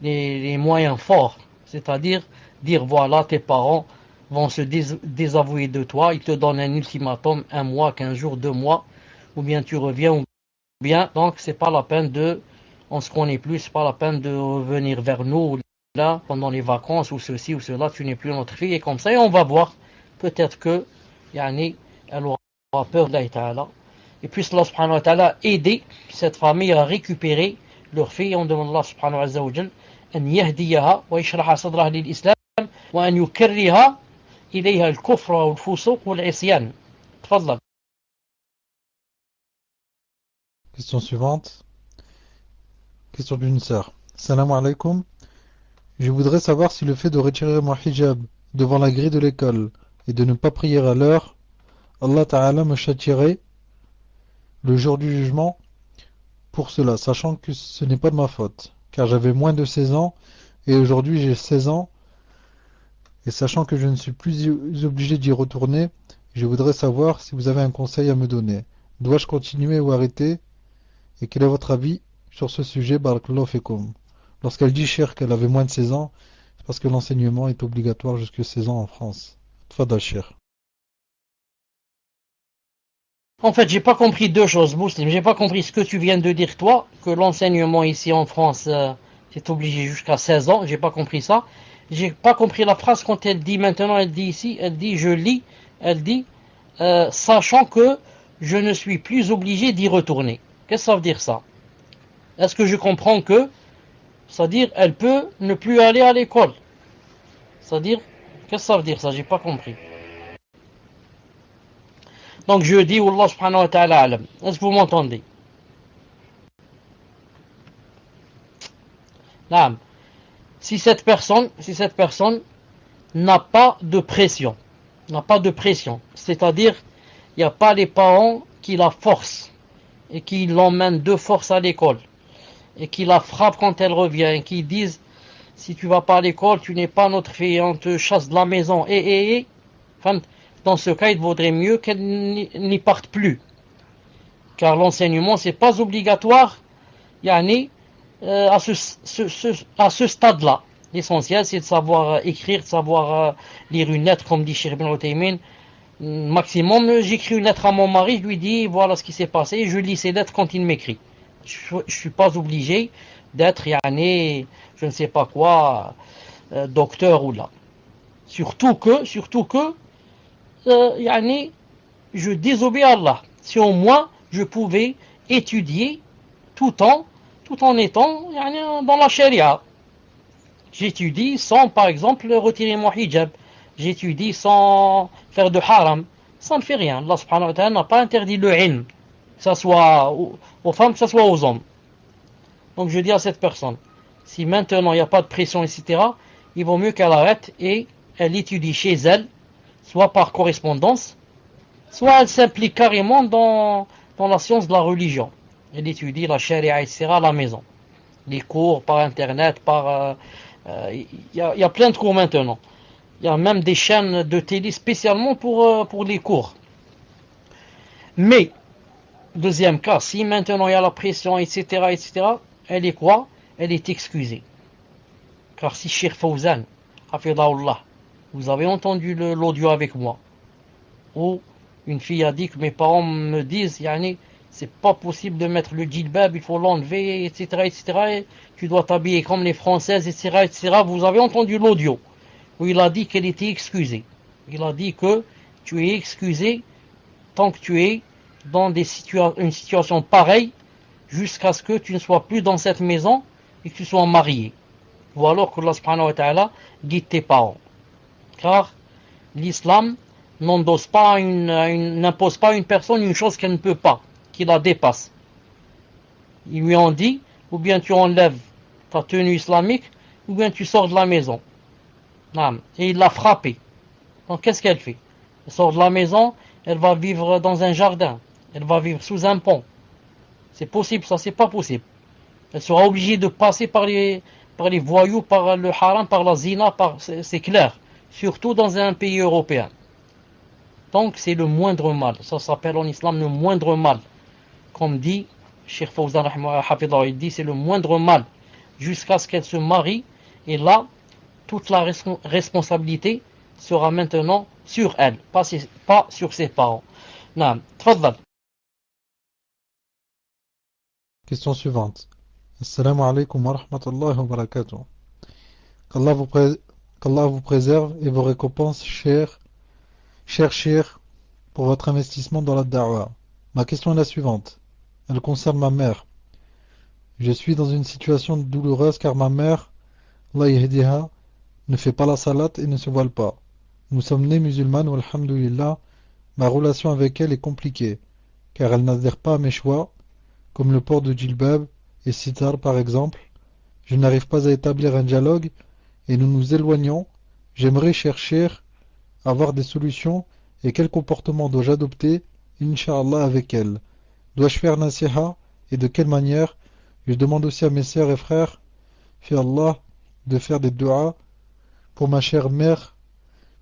les moyens forts, c'est-à-dire dire voilà, tes parents vont se désavouer de toi, ils te donnent un ultimatum, 1 mois, 15 jours, 2 mois, ou bien tu reviens, ou bien, donc c'est pas la peine on se connaît plus, c'est pas la peine de revenir vers nous, là, pendant les vacances, ou ceci, ou cela, tu n'es plus notre fille, et comme ça, et on va voir, peut-être que, yani, elle aura peur d'Allah Ta'ala, et puisse Allah subhanahu wa ta'ala aider cette famille à récupérer leur fille, on demande Allah subhanahu wa ta'ala أن يهديها ويشرح صدرها للإسلام وأن يكرها إليها الكفر والفسوق والعصيان. تفضل. Question suivante. Question d'une sœur. Salam alaikum. Je voudrais savoir si le fait de retirer mon hijab devant la grille de l'école et de ne pas prier à l'heure, Allah Ta'ala me châtierait le jour du jugement pour cela, sachant que ce n'est pas de ma faute, car j'avais moins de 16 ans et aujourd'hui j'ai 16 ans, et sachant que je ne suis plus obligé d'y retourner, je voudrais savoir si vous avez un conseil à me donner. Dois-je continuer ou arrêter? Et quel est votre avis sur ce sujet, Barakallahu fikum? Lorsqu'elle dit, cher, qu'elle avait moins de 16 ans, c'est parce que l'enseignement est obligatoire jusqu'à 16 ans en France. Tfadal, cher. En fait, j'ai pas compris deux choses, Muslim. J'ai pas compris ce que tu viens de dire, toi, que l'enseignement ici en France, c'est obligé jusqu'à 16 ans. J'ai pas compris ça. J'ai pas compris la phrase quand elle dit maintenant, elle dit ici, elle dit, je lis, elle dit, sachant que je ne suis plus obligé d'y retourner. Qu'est-ce que ça veut dire ça? Est-ce que je comprends que, c'est-à-dire, elle peut ne plus aller à l'école? C'est-à-dire, qu'est-ce que ça veut dire ça? J'ai pas compris. Donc je dis, Wallah subhanahu wa ta'ala alam. Est-ce que vous m'entendez? Naam. Si cette personne n'a pas de pression, c'est-à-dire, il n'y a pas les parents qui la forcent et qui l'emmènent de force à l'école et qui la frappent quand elle revient et qui disent, si tu vas pas à l'école, tu n'es pas notre fille, on te chasse de la maison, Enfin, dans ce cas, il vaudrait mieux qu'elle n'y parte plus. Car l'enseignement, c'est pas obligatoire, yani, à ce stade-là. L'essentiel, c'est de savoir écrire, de savoir lire une lettre, comme dit Cheikh Ibn Uthaymin. Maximum, j'écris une lettre à mon mari, je lui dis, voilà ce qui s'est passé, je lis ces lettres quand il m'écrit. Je suis pas obligé d'être, yani, je ne sais pas quoi, docteur ou là. Surtout que, yani, je désobéis à Allah. Si au moins je pouvais étudier tout en étant yani, dans la charia. J'étudie sans, par exemple, retirer mon hijab. J'étudie sans faire de haram. Ça ne fait rien. Allah subhanahu wa ta'ala n'a pas interdit le ilm, que ce soit aux femmes, que ce soit aux hommes. Donc je dis à cette personne, si maintenant il n'y a pas de pression, etc., il vaut mieux qu'elle arrête et elle étudie chez elle, soit par correspondance, soit elle s'implique carrément dans la science de la religion. Elle étudie la charia, etc. à la maison. Les cours par internet, il y a plein de cours maintenant. Il y a même des chaînes de télé spécialement pour les cours. Mais, deuxième cas, si maintenant il y a la pression, etc., elle est quoi? Elle est excusée. Car si Cheikh Fawzan, hafidahullah, vous avez entendu l'audio avec moi, où une fille a dit que mes parents me disent, yani, c'est pas possible de mettre le djilbab, il faut l'enlever, etc., et tu dois t'habiller comme les Françaises, etc. Vous avez entendu l'audio, où il a dit qu'elle était excusée. Il a dit que tu es excusé tant que tu es dans une situation pareille, jusqu'à ce que tu ne sois plus dans cette maison et que tu sois marié. Ou alors que Allah subhanahu wa ta'ala guide tes parents. Car l'islam n'impose pas à une personne une chose qu'elle ne peut pas, qui la dépasse. Ils lui ont dit, ou bien tu enlèves ta tenue islamique, ou bien tu sors de la maison. Et il l'a frappée. Donc qu'est-ce qu'elle fait? Elle sort de la maison, elle va vivre dans un jardin, elle va vivre sous un pont. C'est possible, ça c'est pas possible. Elle sera obligée de passer par les voyous, par le haram, par la zina, c'est clair. Surtout dans un pays européen. Donc c'est le moindre mal. Ça s'appelle en islam le moindre mal. Comme dit Cheikh Fawzan, il dit c'est le moindre mal jusqu'à ce qu'elle se marie, et là, toute la responsabilité sera maintenant sur elle, pas sur ses parents. Naam, tfaddal. Question suivante. Assalamu alaikum wa rahmatullahi wa barakatuh. Qu'Allah vous préserve et vous récompense, cher, pour votre investissement dans la da'wah. Ma question est la suivante. Elle concerne ma mère. Je suis dans une situation douloureuse car ma mère, Allah yahdiha, ne fait pas la salat et ne se voile pas. Nous sommes nés musulmanes, walhamdulillah. Ma relation avec elle est compliquée, car elle n'adhère pas à mes choix, comme le port de djilbab et sitar par exemple. Je n'arrive pas à établir un dialogue et nous nous éloignons. J'aimerais chercher à avoir des solutions et quel comportement dois-je adopter, Inch'Allah, avec elle. Dois-je faire nasiha et de quelle manière? Je demande aussi à mes sœurs et frères, fi Allah, de faire des du'as pour ma chère mère.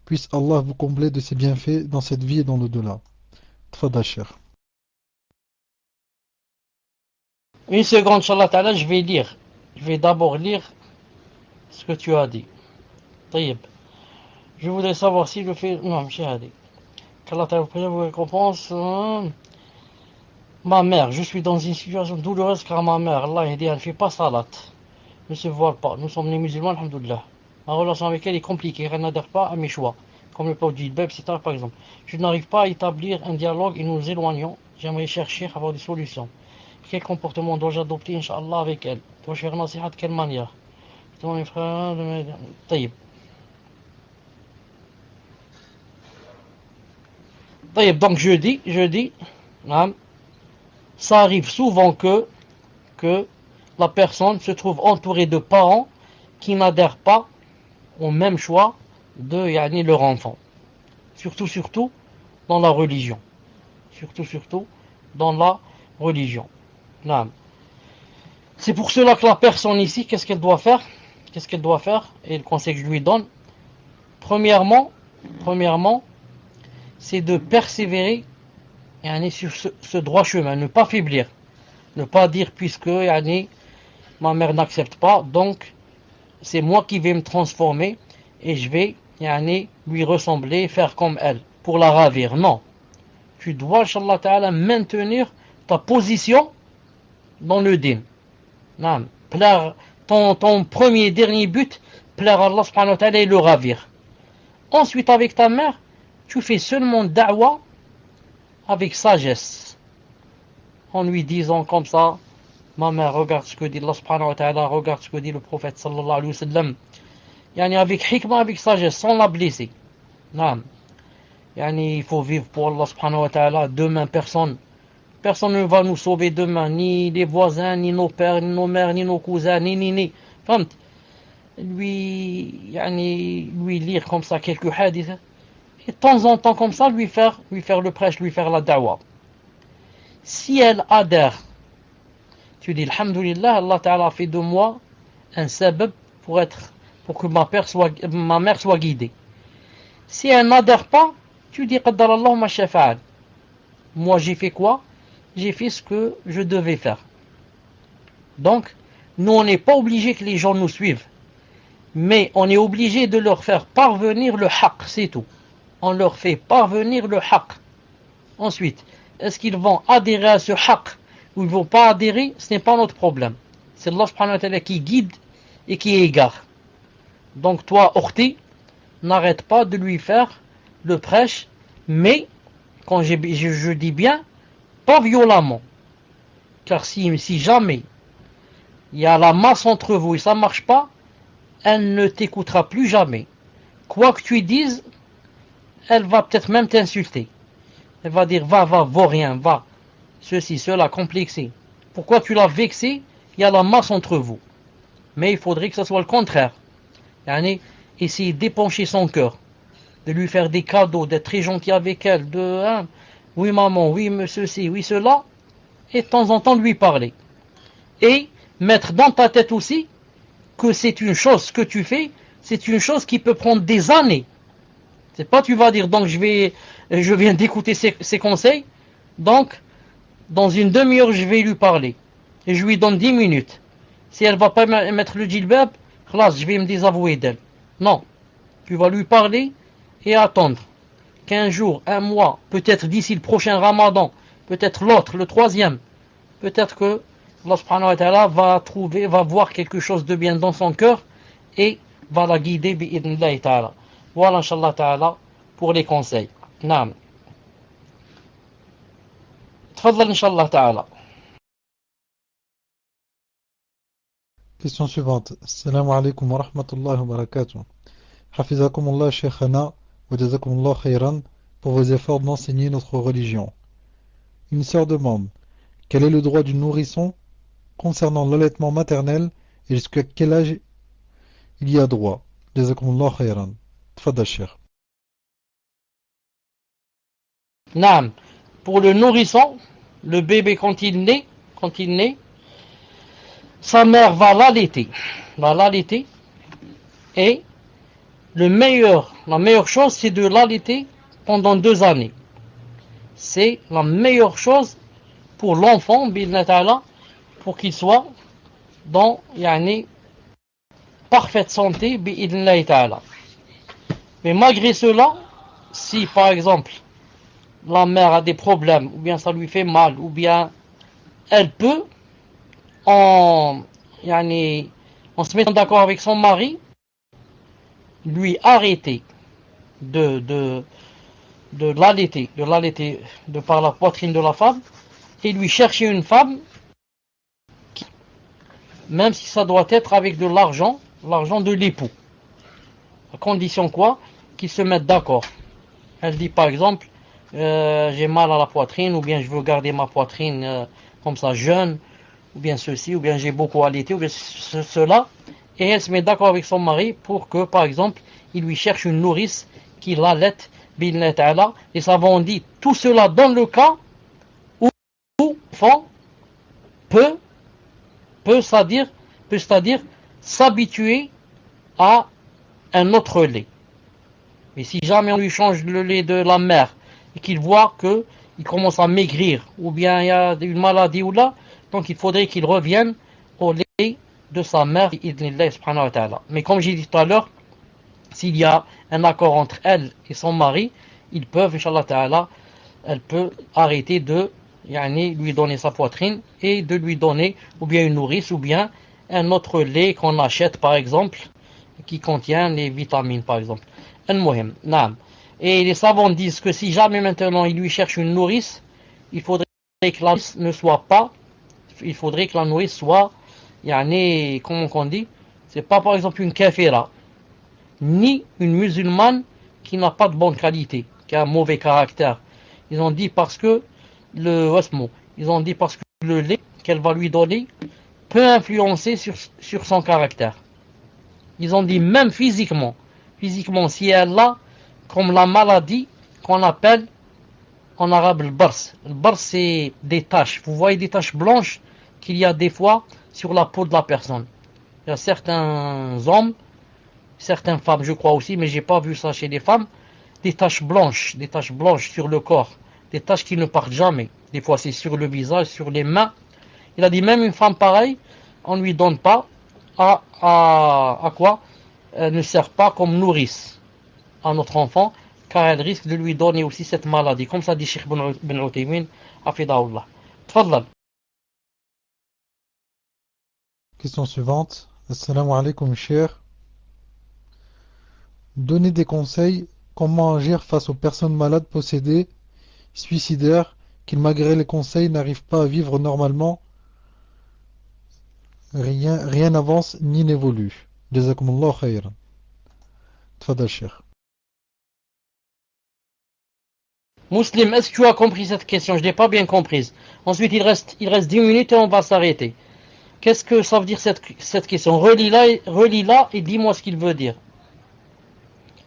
Puisse Allah vous combler de ses bienfaits dans cette vie et dans l'au-delà. Tfadal, cher. Une seconde, Inch'Allah ta'ala, je vais lire. Je vais d'abord lire ce que tu as dit. Taïb. Je voudrais savoir si je fais... Non, j'ai dit. Qu'Allah ta'ala vous récompense. Ma mère, je suis dans une situation douloureuse car ma mère, Allah a dit, elle ne fait pas salat. Ne se voile pas. Nous sommes les musulmans, alhamdoulilah. Ma relation avec elle est compliquée, elle n'adhère pas à mes choix, comme le port du djilbab, etc. par exemple. Je n'arrive pas à établir un dialogue et nous nous éloignons. J'aimerais chercher à avoir des solutions. Quel comportement dois-je adopter, Inch'Allah, avec elle? Dois-je faire nasiha de quelle manière? Mes frères, Taïb. Taïb, donc je dis, ça arrive souvent que la personne se trouve entourée de parents qui n'adhèrent pas au même choix de leur enfant. Surtout dans la religion. Surtout dans la religion. C'est pour cela que la personne ici, qu'est-ce qu'elle doit faire? Et le conseil que je lui donne, premièrement, c'est de persévérer sur ce droit chemin, ne pas faiblir. Ne pas dire puisque ma mère n'accepte pas, donc c'est moi qui vais me transformer et je vais lui ressembler, faire comme elle, pour la ravir. Non. Tu dois, Inch'Allah ta'ala, maintenir ta position dans le din. Plaire, ton premier et dernier but, plaire à Allah subhanahu wa ta'ala et le ravir. Ensuite, avec ta mère, tu fais seulement da'wa avec sagesse. En lui disant comme ça, ma mère, regarde ce que dit Allah subhanahu wa ta'ala, regarde ce que dit le prophète sallallahu alayhi wa sallam. Avec hikmah, avec sagesse, sans la blesser. Il faut vivre pour Allah subhanahu wa ta'ala. Demain, personne ne va nous sauver demain, ni les voisins, ni nos pères, ni nos mères, ni nos cousins, ni. Lui lire comme ça quelques hadiths, et de temps en temps comme ça, lui faire le prêche, lui faire la da'wa. Si elle adhère, tu dis alhamdulillah, Allah ta'ala a fait de moi un sabab pour que ma mère soit guidée. Si elle n'adhère pas, tu dis qaddarallahu ma shafa'al. Moi j'ai fait quoi? J'ai fait ce que je devais faire. Donc, nous on n'est pas obligé que les gens nous suivent, mais on est obligé de leur faire parvenir le haqq, c'est tout. On leur fait parvenir le haqq. Ensuite, est-ce qu'ils vont adhérer à ce haqq ou ils ne vont pas adhérer? Ce n'est pas notre problème. C'est Allah subhanahu wa ta'ala qui guide et qui égare. Donc toi, Orti, n'arrête pas de lui faire le prêche, mais, quand je dis bien, pas violemment. Car si jamais il y a la masse entre vous et ça ne marche pas, elle ne t'écoutera plus jamais. Quoi que tu dises, elle va peut-être même t'insulter. Elle va dire, va, vaut rien, va. Ceci, cela, complexé. Pourquoi tu l'as vexé? Il y a la masse entre vous. Mais il faudrait que ce soit le contraire. Essayer d'épancher son cœur, de lui faire des cadeaux, d'être très gentil avec elle, oui maman, oui ceci, oui cela, et de temps en temps lui parler. Et mettre dans ta tête aussi que c'est une chose, ce que tu fais, c'est une chose qui peut prendre des années. C'est pas tu vas dire, donc je viens d'écouter ses conseils, donc dans une demi-heure je vais lui parler. Et je lui donne 10 minutes. Si elle va pas mettre le djilbab, je vais me désavouer d'elle. Non, tu vas lui parler et attendre 15 jours, un mois, peut-être d'ici le prochain ramadan, peut-être l'autre, le troisième. Peut-être que Allah subhanahu wa ta'ala va voir quelque chose de bien dans son cœur et va la guider bi'idnillahi ta'ala. Voilà, inshallah ta'ala, pour les conseils. Naam. Tfadal, inshallah ta'ala. Question suivante. Assalamu alaikum wa rahmatullahi wa barakatuh. Hafizakumullah shaykhana wa jazakumullah khayran pour vos efforts d'enseigner notre religion. Une sœur demande: quel est le droit du nourrisson concernant l'allaitement maternel et jusqu'à quel âge il y a droit? Jazakumullah khayran. Tfadal sheikh. Naam. Pour le nourrisson, le bébé quand il naît, sa mère va l'allaiter. Et la meilleure chose, c'est de l'allaiter pendant 2 années. C'est la meilleure chose pour l'enfant, pour qu'il soit dans parfaite santé, mais malgré cela, si par exemple la mère a des problèmes, ou bien ça lui fait mal, ou bien elle peut, en se mettant d'accord avec son mari, lui arrêter de l'allaiter, de par la poitrine de la femme, et lui chercher une femme, même si ça doit être avec de l'argent de l'époux. À condition quoi? Qu'ils se mettent d'accord. Elle dit par exemple, j'ai mal à la poitrine, ou bien je veux garder ma poitrine comme ça jeune, ou bien ceci, ou bien j'ai beaucoup allaité, ou bien cela, et elle se met d'accord avec son mari pour que, par exemple, il lui cherche une nourrice qui l'allaite, bi'idhnillahi ta'ala. Les savants ont dit tout cela dans le cas où l'enfant peut c'est-à-dire s'habituer à un autre lait. Mais si jamais on lui change le lait de la mère et qu'il voit qu'il commence à maigrir, ou bien il y a une maladie ou là, donc il faudrait qu'il revienne au lait de sa mère, subhanahu wa ta'ala. Mais comme j'ai dit tout à l'heure, s'il y a un accord entre elle et son mari, ils peuvent, inshallah ta'ala, elle peut arrêter de lui donner sa poitrine et de lui donner ou bien une nourrice ou bien un autre lait qu'on achète par exemple, qui contient les vitamines par exemple. Et les savants disent que si jamais maintenant il lui cherche une nourrice, il faudrait que la nourrice ne soit pas, il faudrait que la nourrice soit, comment on dit, c'est pas par exemple une kafira, ni une musulmane qui n'a pas de bonne qualité, qui a un mauvais caractère. Ils ont dit parce que le lait qu'elle va lui donner peut influencer sur son caractère. Ils ont dit même physiquement, si elle a comme la maladie qu'on appelle en arabe le bars. Le bars, c'est des taches. Vous voyez des taches blanches qu'il y a des fois sur la peau de la personne. Il y a certains hommes, certaines femmes, je crois aussi, mais j'ai pas vu ça chez les femmes, des taches blanches sur le corps, des taches qui ne partent jamais. Des fois c'est sur le visage, sur les mains. Il a dit même une femme pareille, on ne lui donne pas à quoi? Elle ne sert pas comme nourrice à notre enfant, car elle risque de lui donner aussi cette maladie. Comme ça dit Cheikh Ben Uthaymin, Hafidahullah. Tfadlal. Question suivante. Assalamu alaikum cher. Donnez des conseils comment agir face aux personnes malades possédées, suicidaires, qui malgré les conseils n'arrivent pas à vivre normalement. Rien n'avance ni n'évolue. Jazakumullah khayran. Tfadal sheikh. Muslim, est-ce que tu as compris cette question? Je ne l'ai pas bien comprise. Ensuite, il reste 10 minutes et on va s'arrêter. Qu'est-ce que ça veut dire cette question? Relis-la et dis-moi ce qu'il veut dire.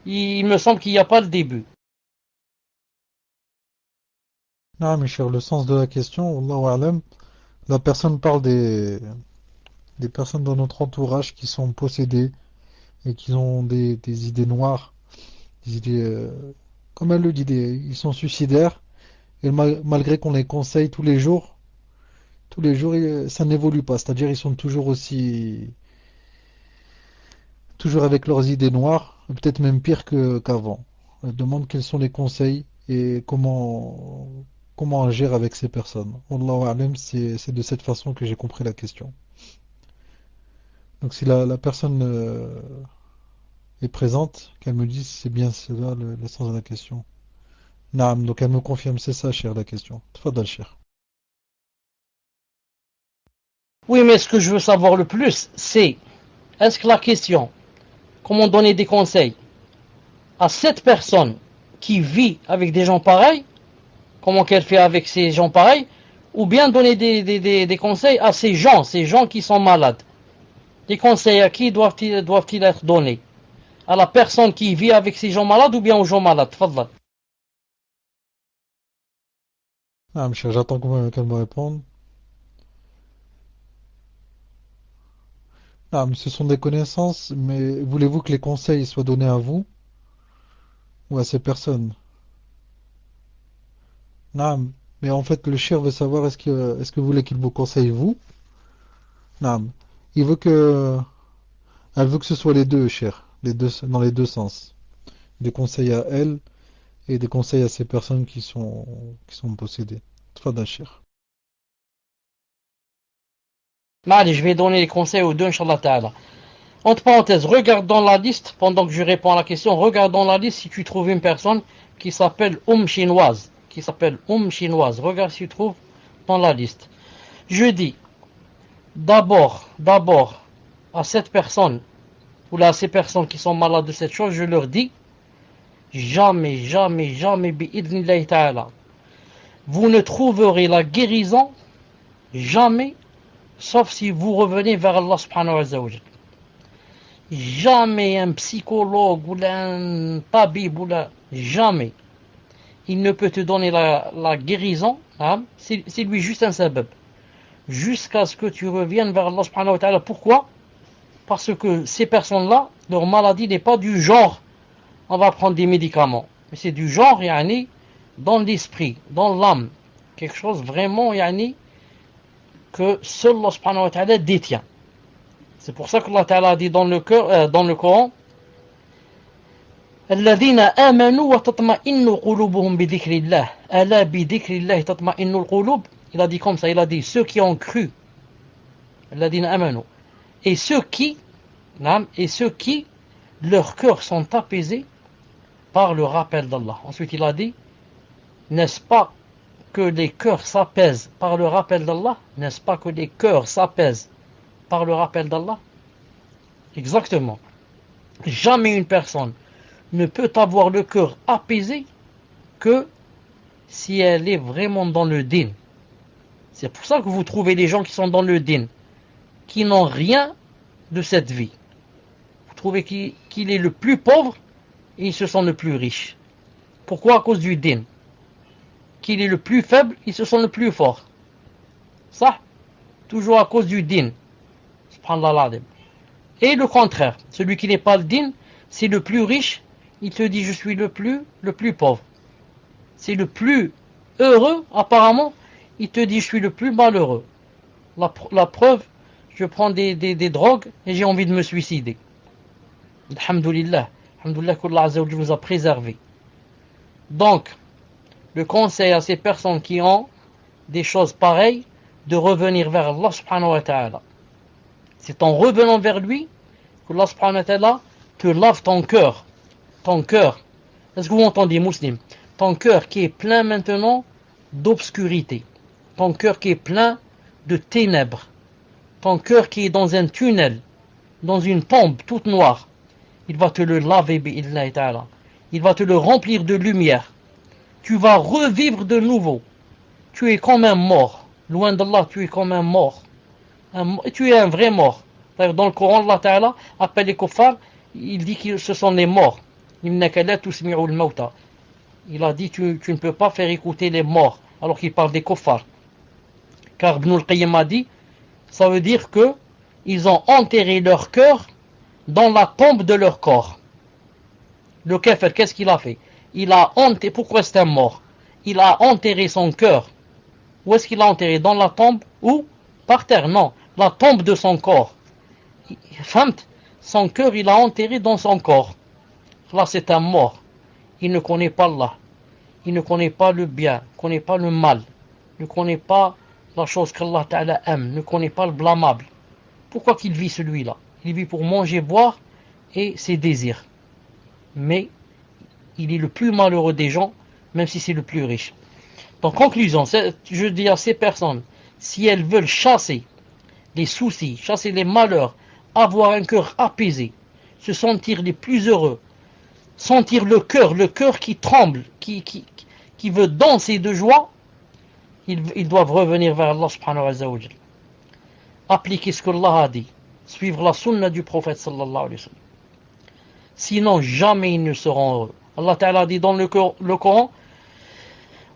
Il me semble qu'il n'y a pas le début. Non, mes chers, le sens de la question, Wallahu a'lam, la personne parle des personnes dans notre entourage qui sont possédées et qui ont des idées noires, des idées, comme elle le dit, ils sont suicidaires, et malgré qu'on les conseille tous les jours, tous les jours, ça n'évolue pas. C'est-à-dire, ils sont toujours avec leurs idées noires, peut-être même pire qu'avant. Je demande quels sont les conseils et comment agir avec ces personnes. Wallahu a'lam, c'est de cette façon que j'ai compris la question. Donc si la personne est présente, qu'elle me dise si c'est bien cela le sens de la question. Naam, donc elle me confirme, c'est ça, cher, la question. Tfadal, cher. Oui, mais ce que je veux savoir le plus, c'est est-ce que la question, comment donner des conseils à cette personne qui vit avec des gens pareils, comment qu'elle fait avec ces gens pareils, ou bien donner des conseils à ces gens qui sont malades. Les conseils à qui doivent-ils être donnés? À la personne qui vit avec ces gens malades ou bien aux gens malades? Tfadal. Naam, cher, j'attends qu'elle me réponde. Naam, ce sont des connaissances, mais voulez-vous que les conseils soient donnés à vous ou à ces personnes? Naam, mais en fait, le cher veut savoir est-ce que vous voulez qu'il vous conseille vous? Naam, il veut que, elle veut que ce soit les deux, cher, dans les deux sens. Des conseils à elle et des conseils à ces personnes qui sont possédées. Tfadal, cher. Allez, je vais donner les conseils aux deux, Inch'Allah Ta'ala. Entre parenthèses, regarde dans la liste, pendant que je réponds à la question, regarde dans la liste si tu trouves une personne qui s'appelle Chinoise. Regarde si tu trouves dans la liste. Je dis, d'abord, à cette personne, ou là, à ces personnes qui sont malades de cette chose, je leur dis, jamais, bi'idhnillahi ta'ala, vous ne trouverez la guérison, jamais, sauf si vous revenez vers Allah subhanahu wa ta'ala. Jamais un psychologue ou un tabib ou jamais il ne peut te donner la guérison, hein, c'est lui juste un sabab, jusqu'à ce que tu reviennes vers Allah subhanahu wa ta'ala. Pourquoi? Parce que ces personnes-là, leur maladie n'est pas du genre on va prendre des médicaments, mais c'est du genre yani, dans l'esprit, dans l'âme, quelque chose vraiment yani, que seul Allah subhanahu wa ta'ala détient. C'est pour ça que Allah Ta'ala dit dans le Coran, الذين آمنوا وتطمئن قلوبهم بذكر الله ألا بذكر الله تطمئن القلوب. Il a dit comme ça, il a dit ceux qui ont cru, الذين آمنوا, et ceux qui leurs cœurs sont apaisés par le rappel d'Allah. Ensuite il a dit, n'est-ce pas que les cœurs s'apaisent par le rappel d'Allah? N'est-ce pas que les cœurs s'apaisent par le rappel d'Allah? Exactement. Jamais une personne ne peut avoir le cœur apaisé que si elle est vraiment dans le din. C'est pour ça que vous trouvez des gens qui sont dans le din, qui n'ont rien de cette vie. Vous trouvez qu'il est le plus pauvre et ils se sont le plus riches. Pourquoi? À cause du din. Qu'il est le plus faible, ils se sont le plus forts. Ça, toujours à cause du din. Subhanallah l'adhim. Et le contraire, celui qui n'est pas le din, c'est le plus riche, il te dit je suis le plus pauvre. C'est le plus heureux, apparemment, il te dit je suis le plus malheureux. La preuve, je prends des drogues et j'ai envie de me suicider. Alhamdulillah qu'Allah Azza wa Jalla nous a préservés. Donc, le conseil à ces personnes qui ont des choses pareilles, de revenir vers Allah subhanahu wa ta'ala. C'est en revenant vers lui que Allah subhanahu wa ta'ala te lave ton cœur. Ton cœur. Est-ce que vous entendez, musulmans? Ton cœur qui est plein maintenant d'obscurité. Ton cœur qui est plein de ténèbres. Ton cœur qui est dans un tunnel, dans une tombe toute noire. Il va te le laver, bi'idhnillahi ta'ala. Il va te le remplir de lumière. Tu vas revivre de nouveau. Tu es comme un mort. Loin d'Allah, tu es comme un mort. Tu es un vrai mort. Dans le Coran, Allah Ta'ala appelle les kuffars, il dit que ce sont les morts. Il a dit tu ne peux pas faire écouter les morts, alors qu'il parle des kuffars. Car Ibn al-Qayyim a dit, ça veut dire que ils ont enterré leur cœur dans la tombe de leur corps. Le kafir, qu'est-ce qu'il a fait? Il a enterré, pourquoi c'est un mort? Il a enterré son cœur Où est-ce qu'il l'a enterré? Dans la tombe ou par terre? Non, la tombe de son corps. Son cœur, il l'a enterré dans son corps. Là, c'est un mort. Il ne connaît pas Allah. Il ne connaît pas le bien, ne connaît pas le mal, ne connaît pas la chose qu'Allah Ta'ala aime, ne connaît pas le blâmable. Pourquoi qu'il vit celui-là? Il vit pour manger, boire et ses désirs. Mais il est le plus malheureux des gens, même si c'est le plus riche. Donc, conclusion, je dis à ces personnes, si elles veulent chasser les soucis, chasser les malheurs, avoir un cœur apaisé, se sentir les plus heureux, sentir le cœur qui tremble, qui veut danser de joie, ils doivent revenir vers Allah subhanahu wa ta'ala. Appliquer ce qu'Allah a dit, suivre la sunna du prophète sallallahu alayhi wa sallam. Sinon, jamais ils ne seront heureux. Allah Ta'ala dit dans le Coran,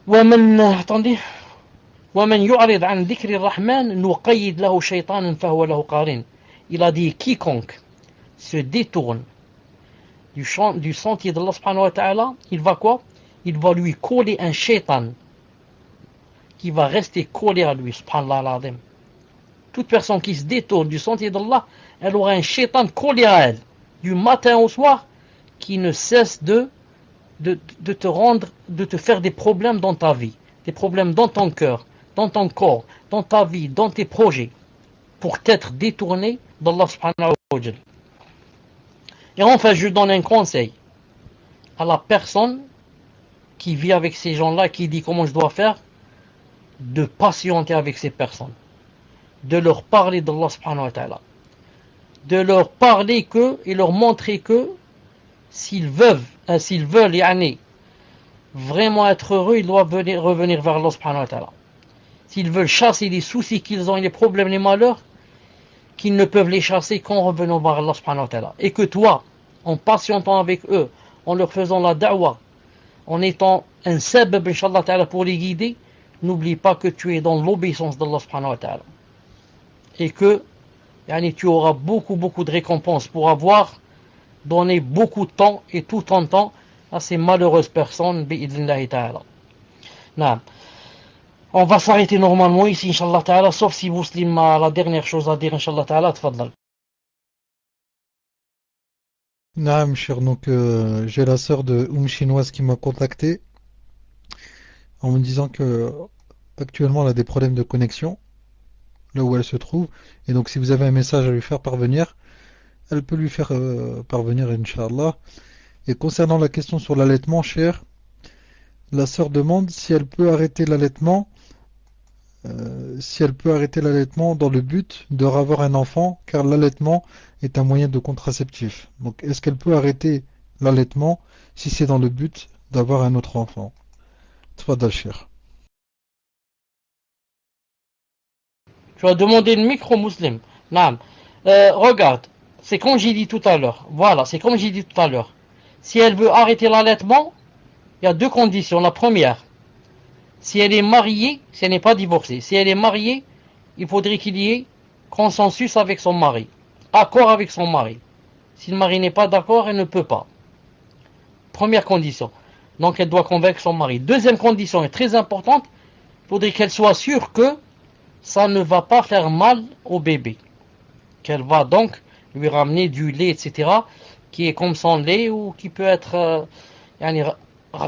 attendez, وَمَنْ يُعْرِضْ عَنْ ذِكْرِ الرَّحْمَنِ نُقَيِّدْ لَهُ شَيْطَانًا فَهُوَ لَهُ قَرِينٌ. Il a dit, quiconque se détourne du sentier d'Allah subhanahu wa ta'ala, il va quoi? Il va lui coller un shaitan qui va rester collé à lui, subhanallah al-azim. Toute personne qui se détourne du sentier d'Allah, elle aura un shaitan collé à elle, du matin au soir, qui ne cesse de te faire des problèmes dans ta vie, des problèmes dans ton cœur, dans ton corps, dans ta vie, dans tes projets, pour t'être détourné d'Allah subhanahu wa ta'ala. Et enfin, je donne un conseil à la personne qui vit avec ces gens-là, qui dit comment je dois faire, de patienter avec ces personnes, de leur parler d'Allah subhanahu wa ta'ala, de leur parler et leur montrer que s'ils veulent vraiment être heureux, ils doivent revenir vers Allah subhanahu wa ta'ala. S'ils veulent chasser les soucis qu'ils ont, les problèmes, les malheurs, qu'ils ne peuvent les chasser qu'en revenant vers Allah subhanahu wa ta'ala. Et que toi, en patientant avec eux, en leur faisant la da'wah, en étant un sabab, inshallah ta'ala, pour les guider, n'oublie pas que tu es dans l'obéissance d'Allah subhanahu wa ta'ala. Et que tu auras beaucoup de récompenses pour avoir donné beaucoup de temps et tout ton temps à ces malheureuses personnes, bi'idhnillahi ta'ala. Naam. On va s'arrêter normalement ici, inshallah ta'ala, sauf si Muslim a la dernière chose à dire, inshallah ta'ala, tfaddal. Naam, cher, donc j'ai la sœur de chinoise qui m'a contacté en me disant que actuellement elle a des problèmes de connexion là où elle se trouve, et donc si vous avez un message à lui faire parvenir, elle peut lui faire parvenir, Inch'Allah. Et concernant la question sur l'allaitement, cher, la sœur demande si elle peut arrêter l'allaitement dans le but de ravoir un enfant, car l'allaitement est un moyen de contraceptif. Donc est-ce qu'elle peut arrêter l'allaitement si c'est dans le but d'avoir un autre enfant? Tfadal, cher. Tu as demandé le micro muslim. Naam. Regarde, c'est comme j'ai dit tout à l'heure. Voilà, c'est comme j'ai dit tout à l'heure. Si elle veut arrêter l'allaitement, il y a deux conditions. La première, si elle est mariée, si elle n'est pas divorcée, si elle est mariée, il faudrait qu'il y ait consensus avec son mari, accord avec son mari. Si le mari n'est pas d'accord, elle ne peut pas. Première condition. Donc elle doit convaincre son mari. Deuxième condition est très importante, il faudrait qu'elle soit sûre que ça ne va pas faire mal au bébé. Qu'elle va donc lui ramener du lait, etc., qui est comme son lait ou qui peut être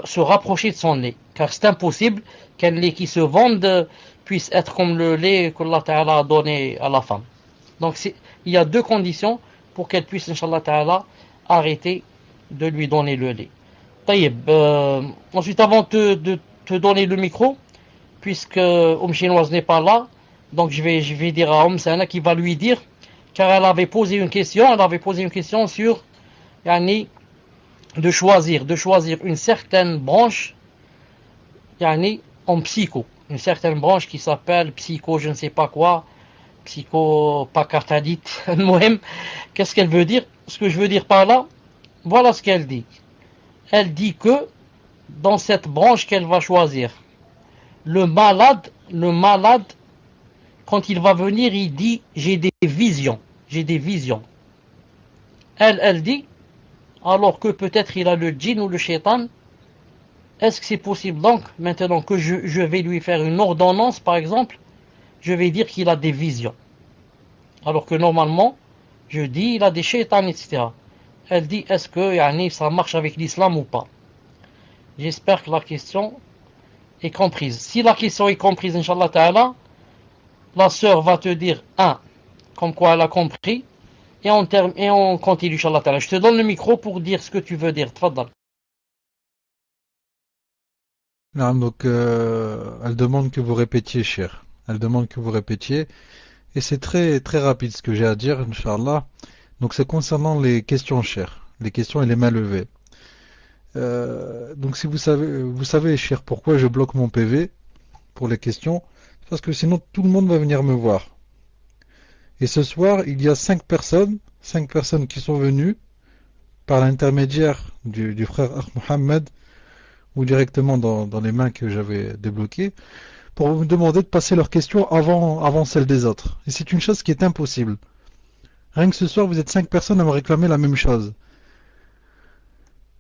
se rapprocher de son lait. Car c'est impossible qu'un lait qui se vende puisse être comme le lait qu'Allah Ta'ala a donné à la femme. Donc il y a deux conditions pour qu'elle puisse, Inch'Allah Ta'ala, arrêter de lui donner le lait. Taïb, ensuite, avant de te donner le micro, puisque chinoise n'est pas là, donc je vais dire à Sana qui va lui dire, car elle avait posé une question sur de choisir une certaine branche en psycho, une certaine branche qui s'appelle psycho je ne sais pas quoi, psycho pacartadite. Qu'est-ce qu'elle veut dire? Ce que je veux dire par là, voilà ce qu'elle dit. Elle dit que dans cette branche qu'elle va choisir, le malade, quand il va venir, il dit j'ai des visions. Elle dit, alors que peut-être il a le djinn ou le shaitan est-ce que c'est possible donc, maintenant que je vais lui faire une ordonnance par exemple, je vais dire qu'il a des visions. Alors que normalement, je dis il a des shaytans, etc. Elle dit est-ce que yani, ça marche avec l'islam ou pas? J'espère que la question est comprise. Si la question est comprise, Inch'Allah Ta'ala, la sœur va te dire comme quoi elle a compris, et on continue, Inch'Allah Ta'ala. Je te donne le micro pour dire ce que tu veux dire. Tfaddal. Non, donc, elle demande que vous répétiez, cher. Elle demande que vous répétiez. Et c'est très, très rapide ce que j'ai à dire, Inch'Allah. Donc, c'est concernant les questions, cher. Les questions et les mains levées. Donc, si vous savez, cher, pourquoi je bloque mon PV pour les questions. Parce que sinon, tout le monde va venir me voir. Et ce soir, il y a 5 personnes qui sont venues par l'intermédiaire du frère Mohammed ou directement dans les mains que j'avais débloquées pour me demander de passer leurs questions avant celles des autres. Et c'est une chose qui est impossible. Rien que ce soir, vous êtes 5 personnes à me réclamer la même chose.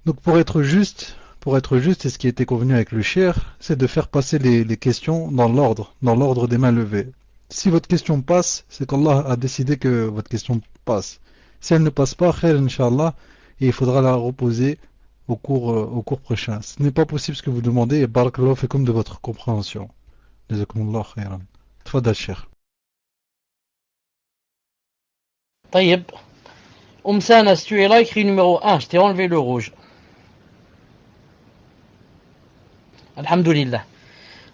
Donc pour être juste, et ce qui était convenu avec le cher, c'est de faire passer les questions dans l'ordre des mains levées. Si votre question passe, c'est qu'Allah a décidé que votre question passe. Si elle ne passe pas, khair, Inch'Allah, et il faudra la reposer au cours prochain. Ce n'est pas possible ce que vous demandez, et barakallahu fikum de votre compréhension. Jazakumullah khairan. Tfadal, cher. Taïeb. Sana, si tu es là, écris numéro 1. Je t'ai enlevé le rouge. Alhamdulillah.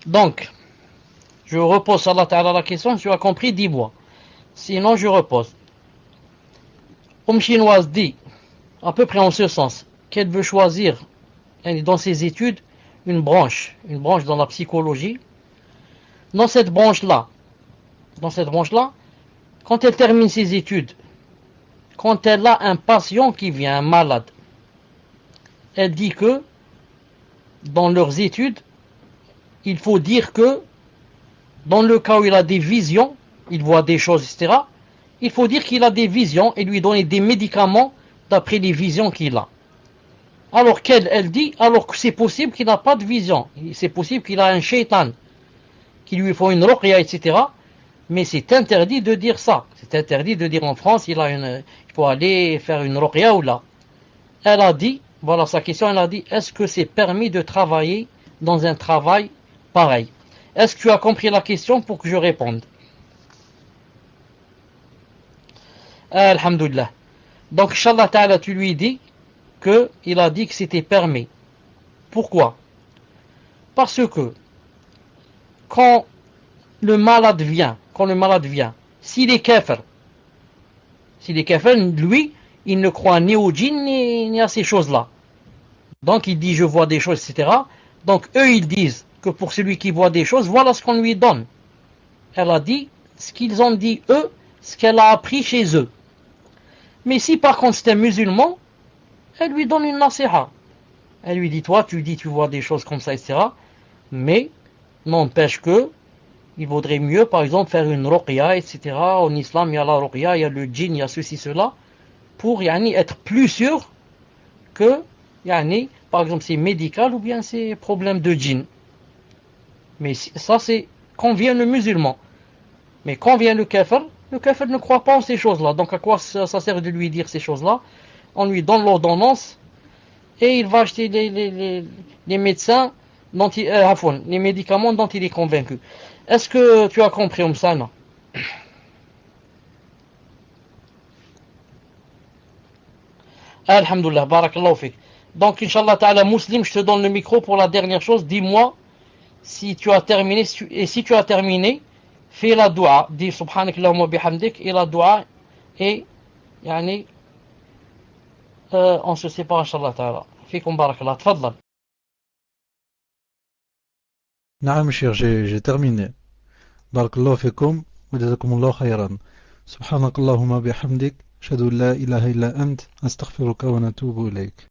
Donc, je repose Allah Ta'ala la question. Si tu as compris, dis-moi. Sinon, je repose. Chinoise dit, à peu près en ce sens, qu'elle veut choisir dans ses études une branche dans la psychologie. Dans cette branche-là, quand elle termine ses études, quand elle a un patient qui vient, un malade, elle dit que dans leurs études, il faut dire que dans le cas où il a des visions, il voit des choses, etc., il faut dire qu'il a des visions et lui donner des médicaments d'après les visions qu'il a. Alors qu'elle, elle dit, alors que c'est possible qu'il n'a pas de vision, c'est possible qu'il a un shaitan, qu'il lui faut une ruqya, etc., mais c'est interdit de dire ça. C'est interdit de dire en France, il faut aller faire une ruqya ou là. Elle a dit, voilà sa question, elle a dit, est-ce que c'est permis de travailler dans un travail pareil? Est-ce que tu as compris la question pour que je réponde? Alhamdulillah. Donc, Inch'Allah Ta'ala, tu lui dis qu'il a dit que c'était permis. Pourquoi? Parce que quand le malade vient, s'il est kafir, lui, il ne croit ni au djinn ni à ces choses-là. Donc il dit je vois des choses, etc. Donc eux ils disent que pour celui qui voit des choses, voilà ce qu'on lui donne. Elle a dit ce qu'ils ont dit eux, ce qu'elle a appris chez eux. Mais si par contre c'est un musulman, elle lui donne une nasiha. Elle lui dit toi tu vois des choses comme ça, etc. Mais n'empêche que il vaudrait mieux par exemple faire une ruqya, etc. En islam il y a la ruqya, il y a le djinn, il y a ceci, cela, pour être plus sûr que par exemple c'est médical ou bien c'est problème de djinn. Mais ça c'est quand vient le musulman. Mais quand vient le kafir ne croit pas en ces choses-là. Donc à quoi ça sert de lui dire ces choses-là? On lui donne l'ordonnance et il va acheter les médecins les médicaments dont il est convaincu. Est-ce que tu as compris, Sana? Alhamdulillah, barakallahu fik. Donc, Inch'Allah Ta'ala, Muslim, je te donne le micro pour la dernière chose. Dis-moi si tu as terminé. Et si tu as terminé, fais la dua. Dis Subhanakallahumma bihamdik et la dua. Et, on se sépare, Inch'Allah Ta'ala. Fikum barakallah. Tfadlal. Naam, cher, j'ai terminé. Barakallahu fikum wa jazakumullahu khairan. Subhanakallahumma bihamdik. Ashhadu an la ilaha illa ant. Astaghfiruka wa natubu ilayk.